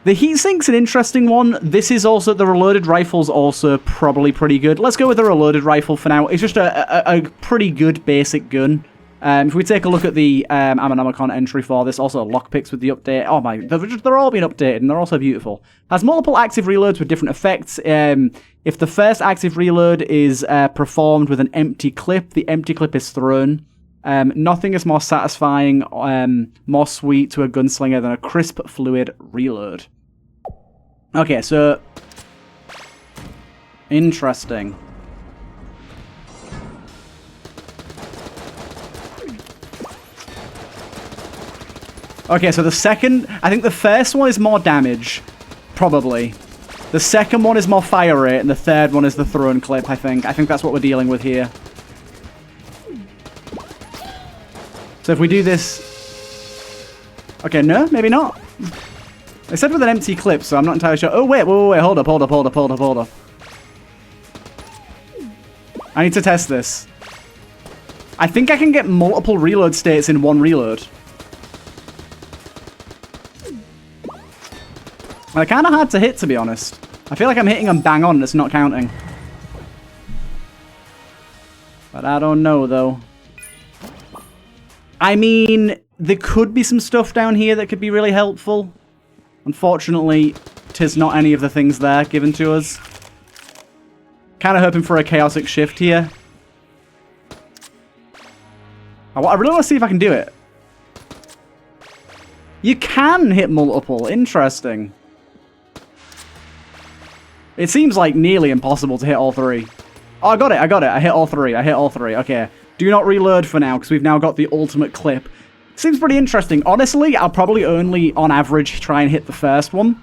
The heat sink's an interesting one. This is also, the reloaded rifle's also probably pretty good. Let's go with the reloaded rifle for now. It's just a pretty good basic gun. If we take a look at the Ammonomicon entry for this, also lockpicks with the update. Oh my, they're all being updated and they're also beautiful. Has multiple active reloads with different effects. If the first active reload is performed with an empty clip, the empty clip is thrown. Nothing is more satisfying, more sweet to a gunslinger than a crisp fluid reload. Okay, so... interesting. Okay, so I think the first one is more damage, probably. The second one is more fire rate, and the third one is the thrown clip, I think. I think that's what we're dealing with here. So if we do this... okay, no, maybe not. They said with an empty clip, so I'm not entirely sure. Oh, wait, hold up. I need to test this. I think I can get multiple reload states in one reload. They're kind of hard to hit, to be honest. I feel like I'm hitting them bang on and it's not counting. But I don't know, though. I mean, there could be some stuff down here that could be really helpful. Unfortunately, 'tis not any of the things there given to us. Kind of hoping for a chaotic shift here. I really want to see if I can do it. You can hit multiple. Interesting. It seems like nearly impossible to hit all three. Oh, I got it. I hit all three. Okay. Do not reload for now, because we've now got the ultimate clip. Seems pretty interesting. Honestly, I'll probably only, on average, try and hit the first one.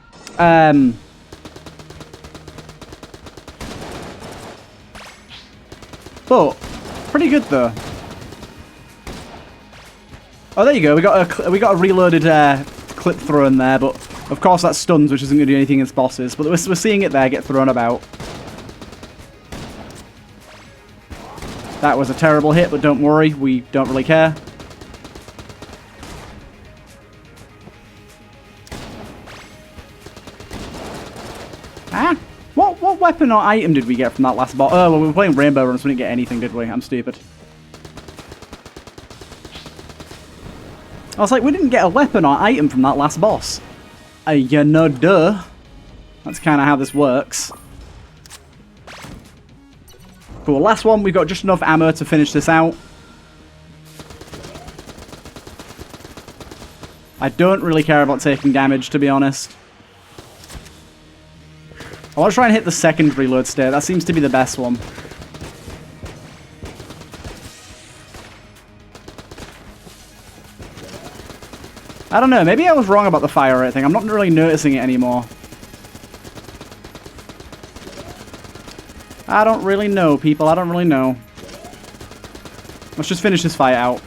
But, pretty good, though. Oh, there you go. We got a reloaded clip thrown there, but of course that stuns, which isn't going to do anything against bosses. But we're seeing it there get thrown about. That was a terrible hit, but don't worry, we don't really care. Ah? What weapon or item did we get from that last boss? Oh, well, we were playing Rainbow Run, so we didn't get anything, did we? I'm stupid. I was like, we didn't get a weapon or item from that last boss. You know, duh. That's kind of how this works. Cool, last one. We've got just enough ammo to finish this out. I don't really care about taking damage, to be honest. I want to try and hit the second reload state. That seems to be the best one. I don't know. Maybe I was wrong about the fire rate thing. I'm not really noticing it anymore. I don't really know, people. I don't really know. Let's just finish this fight out.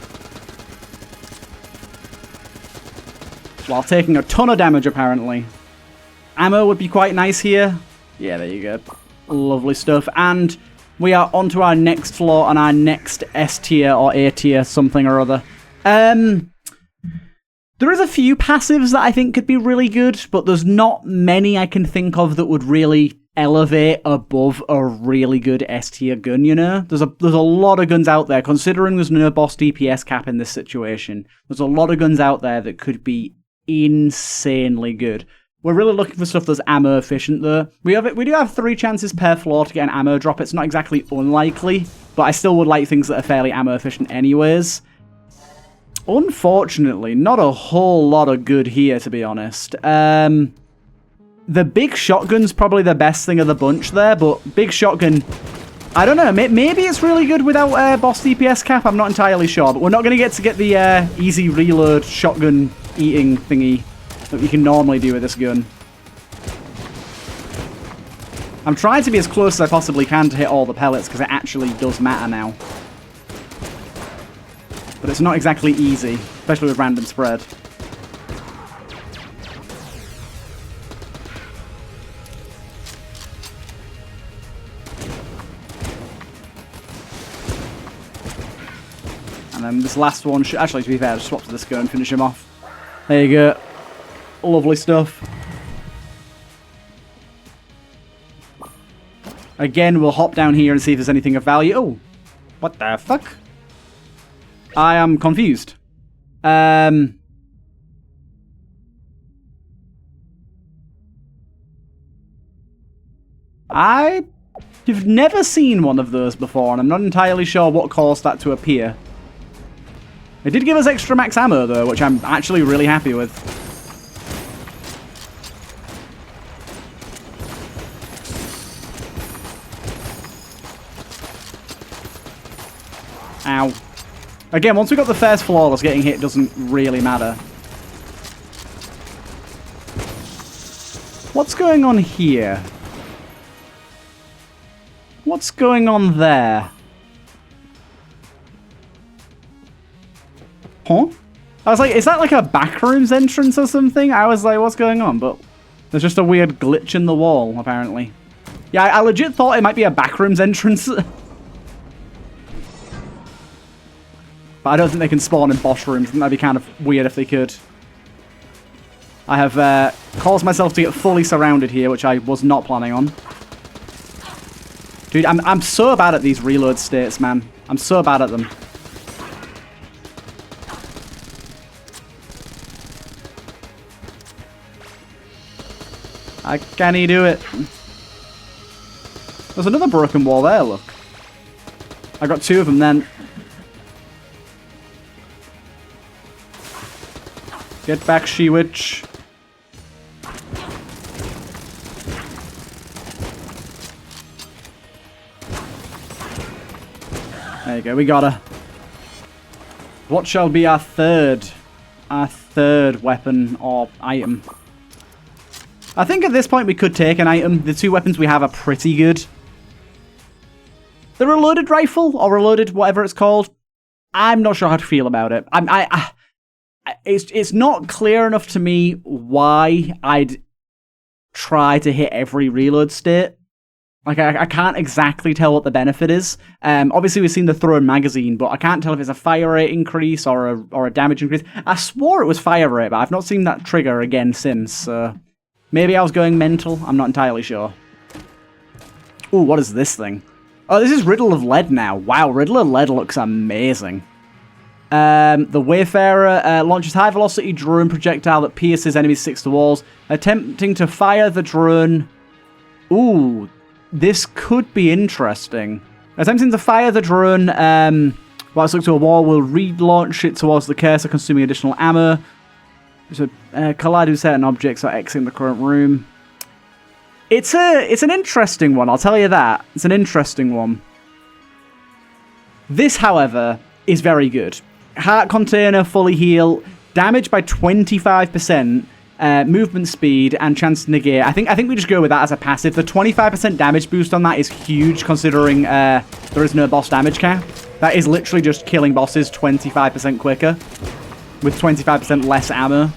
While taking a ton of damage, apparently. Ammo would be quite nice here. Yeah, there you go. Lovely stuff. And we are on to our next floor on our next S tier or A tier, something or other. There is a few passives that I think could be really good, but there's not many I can think of that would really elevate above a really good S tier gun, you know? There's a lot of guns out there, considering there's no boss DPS cap in this situation. There's a lot of guns out there that could be insanely good. We're really looking for stuff that's ammo efficient, though. We do have 3 chances per floor to get an ammo drop. It's not exactly unlikely, but I still would like things that are fairly ammo efficient anyways. Unfortunately, not a whole lot of good here, to be honest. The big shotgun's probably the best thing of the bunch there, but big shotgun, I don't know, maybe it's really good without boss DPS cap, I'm not entirely sure, but we're not going to get the easy reload shotgun eating thingy that you can normally do with this gun. I'm trying to be as close as I possibly can to hit all the pellets, because it actually does matter now. But it's not exactly easy, especially with random spread. And then this last one should... Actually, to be fair, I'll just swap to this gun and finish him off. There you go. Lovely stuff. Again, we'll hop down here and see if there's anything of value. Oh, what the fuck? I am confused. I've never seen one of those before, and I'm not entirely sure what caused that to appear. It did give us extra max ammo, though, which I'm actually really happy with. Ow. Again, once we got the first flawless, getting hit doesn't really matter. What's going on here? What's going on there? Huh? I was like, is that like a backrooms entrance or something? I was like, what's going on? But there's just a weird glitch in the wall, apparently. Yeah, I legit thought it might be a backrooms entrance. But I don't think they can spawn in boss rooms. I think that'd be kind of weird if they could. I have caused myself to get fully surrounded here, which I was not planning on. Dude, I'm so bad at these reload states, man. I'm so bad at them. Can he do it? There's another broken wall there, look. I got 2 of them then. Get back, she-witch. There you go, we got her. What shall be our third weapon or item? I think at this point we could take an item. The 2 weapons we have are pretty good. The reloaded rifle, or reloaded whatever it's called, I'm not sure how to feel about it. It's not clear enough to me why I'd try to hit every reload state. Like, I can't exactly tell what the benefit is. Obviously, we've seen the thrown magazine, but I can't tell if it's a fire rate increase or a damage increase. I swore it was fire rate, but I've not seen that trigger again since. Maybe I was going mental. I'm not entirely sure. Ooh, what is this thing? Oh, this is Riddle of Lead now. Wow, Riddle of Lead looks amazing. The Wayfarer launches high-velocity drone projectile that pierces enemies 6 to walls, attempting to fire the drone. Ooh, this could be interesting. Attempting to fire the drone while it's stuck to a wall will relaunch it towards the cursor, consuming additional ammo. So, collide with certain objects or exiting the current room. It's an interesting one, I'll tell you that. It's an interesting one. This, however, is very good. Heart container, fully heal, damage by 25%, movement speed, and chance to negate. I think we just go with that as a passive. The 25% damage boost on that is huge, considering there is no boss damage cap. That is literally just killing bosses 25% quicker, with 25% less ammo.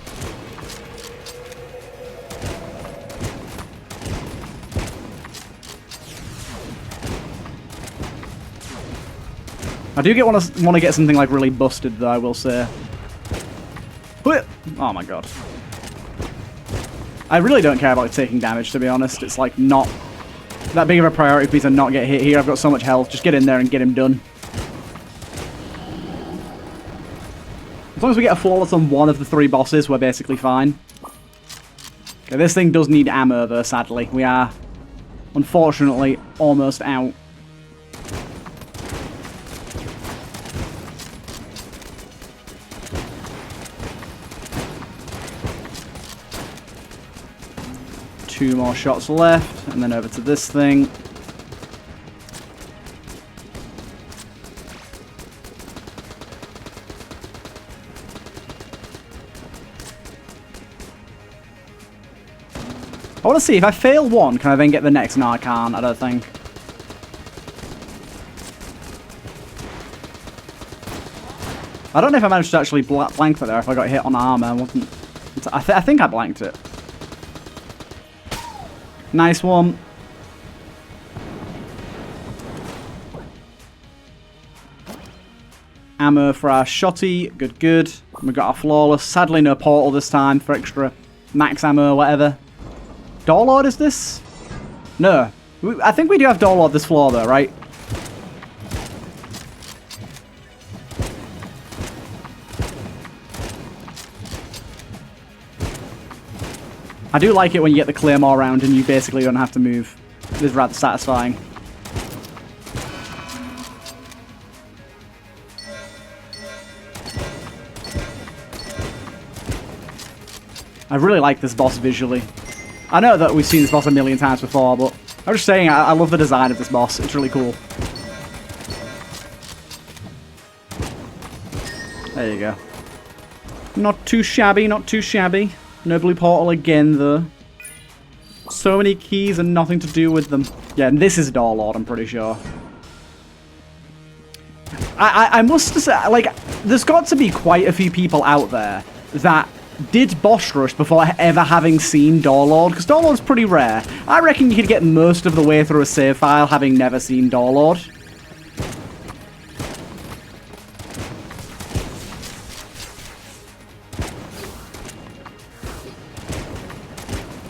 I do want to get something like really busted, though, I will say. Oh my god. I really don't care about taking damage, to be honest. It's like not that big of a priority for me to not get hit here. I've got so much health. Just get in there and get him done. As long as we get a flawless on one of the 3 bosses, we're basically fine. Okay, this thing does need ammo, though, sadly. We are, unfortunately, almost out. Two more shots left, and then over to this thing. I want to see, if I fail one, can I then get the next? No, I can't, I don't think. I don't know if I managed to actually blank that there, if I got hit on armor. I think I blanked it. Nice one. Ammo for our shotty. Good, good. We got our flawless. Sadly, no portal this time for extra max ammo or whatever. Door Lord, is this? No. I think we do have Door Lord this floor, though, right? I do like it when you get the Claymore round and you basically don't have to move. It is rather satisfying. I really like this boss visually. I know that we've seen this boss a million times before, but I'm just saying I love the design of this boss. It's really cool. There you go. Not too shabby, not too shabby. No blue portal again, though. So many keys and nothing to do with them. Yeah, and this is Door Lord, I'm pretty sure. I must say, like, there's got to be quite a few people out there that did boss rush before ever having seen Door Lord, because Door Lord's pretty rare. I reckon you could get most of the way through a save file having never seen Door Lord.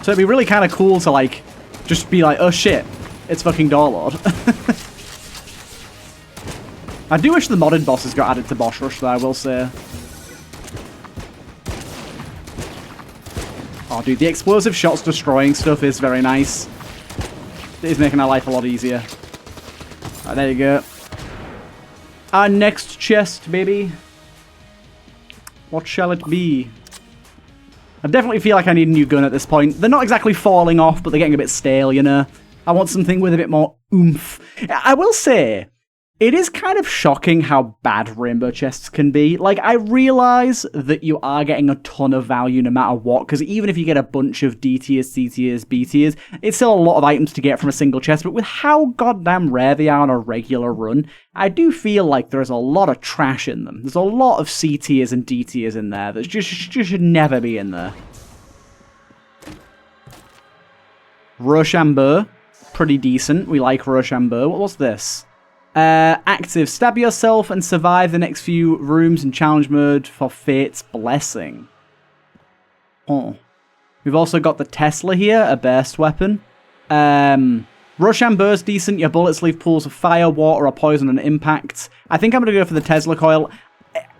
So it'd be really kind of cool to, like, just be like, oh shit, it's fucking Darlord. I do wish the modded bosses got added to Boss Rush, though, I will say. Oh, dude, the explosive shots destroying stuff is very nice. It is making our life a lot easier. Alright, there you go. Our next chest, baby. What shall it be? I definitely feel like I need a new gun at this point. They're not exactly falling off, but they're getting a bit stale, you know? I want something with a bit more oomph. I will say, it is kind of shocking how bad rainbow chests can be. Like, I realize that you are getting a ton of value no matter what, because even if you get a bunch of D tiers, C tiers, B tiers, it's still a lot of items to get from a single chest, but with how goddamn rare they are on a regular run, I do feel like there's a lot of trash in them. There's a lot of C tiers and D tiers in there that just should never be in there. Rochambeau. Pretty decent. We like Rochambeau. What was this? Active. Stab yourself and survive the next few rooms in challenge mode for Fate's Blessing. Oh. We've also got the Tesla here, a burst weapon. Rochambeau's decent. Your bullets leave pools of fire, water, or poison on impact. I think I'm going to go for the Tesla coil.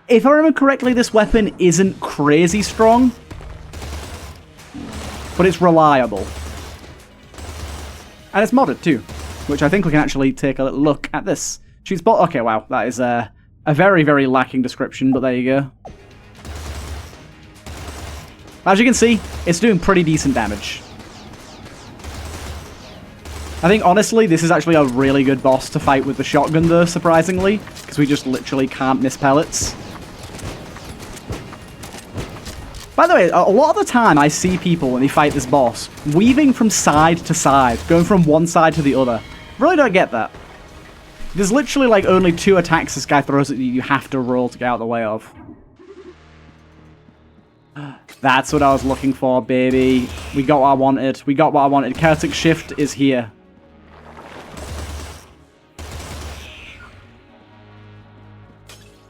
If I remember correctly, this weapon isn't crazy strong, but it's reliable. And it's modded too, which I think we can actually take a little look at this. Shoots ball. Okay, wow, that is a very, very lacking description, but there you go. As you can see, it's doing pretty decent damage. I think, honestly, this is actually a really good boss to fight with the shotgun, though, surprisingly, because we just literally can't miss pellets. By the way, a lot of the time I see people when they fight this boss weaving from side to side, going from one side to the other. Really don't get that. There's literally like only 2 attacks this guy throws at you you have to roll to get out of the way of. That's what I was looking for, baby. We got what I wanted. We got what I wanted. Chaotic Shift is here.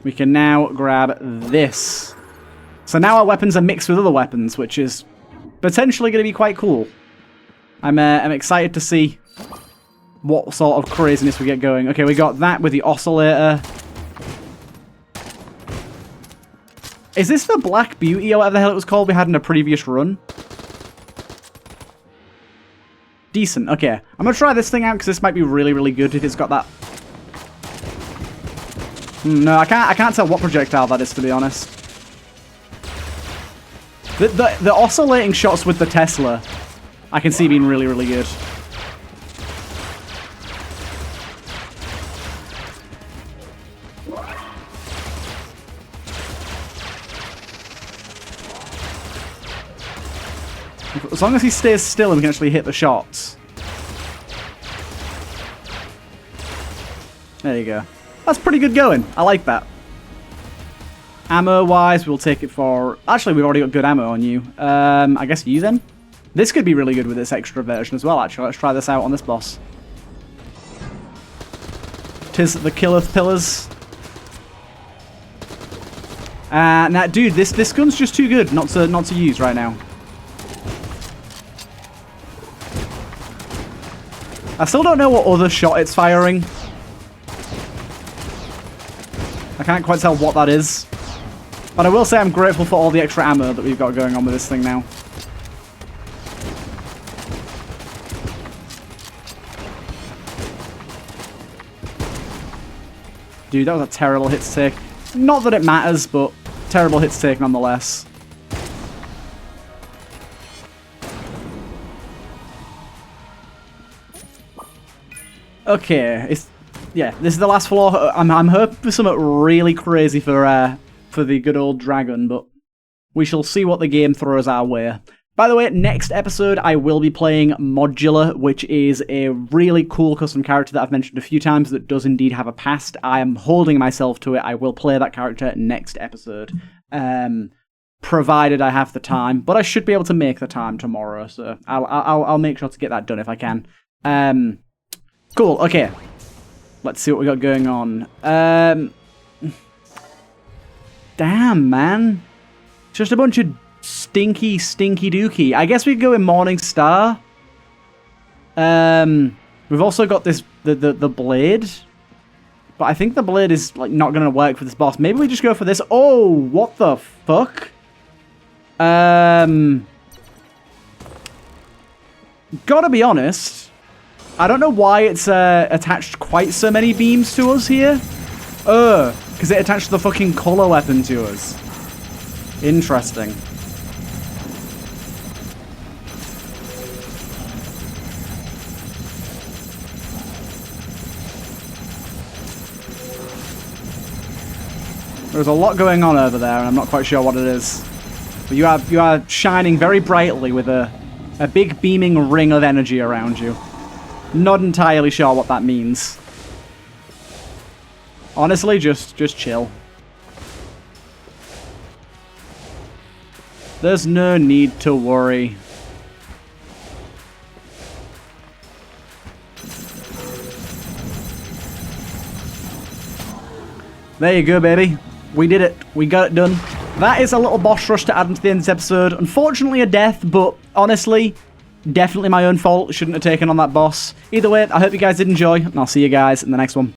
We can now grab this. So now our weapons are mixed with other weapons, which is potentially going to be quite cool. I'm excited to see what sort of craziness we get going. Okay, we got that with the oscillator. Is this the Black Beauty or whatever the hell it was called we had in a previous run? Decent, okay. I'm going to try this thing out because this might be really, really good if it's got that. No, I can't tell what projectile that is, to be honest. The oscillating shots with the Tesla, I can see being really, really good. As long as he stays still and we can actually hit the shots. There you go. That's pretty good going. I like that. Ammo-wise, we'll take it for... Actually, we've already got good ammo on you. I guess you then? This could be really good with this extra version as well, actually. Let's try this out on this boss. 'Tis the killeth pillars. Now, dude, this gun's just too good not to use right now. I still don't know what other shot it's firing. I can't quite tell what that is. But I will say I'm grateful for all the extra ammo that we've got going on with this thing now. Dude, that was a terrible hit to take. Not that it matters, but terrible hit to take nonetheless. Okay, yeah, this is the last floor. I'm hoping for something really crazy for the good old dragon, but we shall see what the game throws our way. By the way, next episode I will be playing Modular, which is a really cool custom character that I've mentioned a few times that does indeed have a past. I am holding myself to it. I will play that character next episode, provided I have the time. But I should be able to make the time tomorrow, so I'll make sure to get that done if I can. Cool. Okay, let's see what we got going on. Damn, man. Just a bunch of stinky dookie. I guess we could go in Morning Star. We've also got this the blade, but I think the blade is like not gonna work for this boss. Maybe we just go for this. Oh, what the fuck? Gotta be honest, I don't know why it's attached quite so many beams to us here. Because it attached the fucking color weapon to us. Interesting. There's a lot going on over there, and I'm not quite sure what it is. But you are shining very brightly with a big beaming ring of energy around you. Not entirely sure what that means. Honestly, just chill. There's no need to worry. There you go, baby. We did it. We got it done. That is a little boss rush to add into the end of this episode. Unfortunately, a death, but honestly, definitely my own fault. Shouldn't have taken on that boss. Either way, I hope you guys did enjoy, and I'll see you guys in the next one.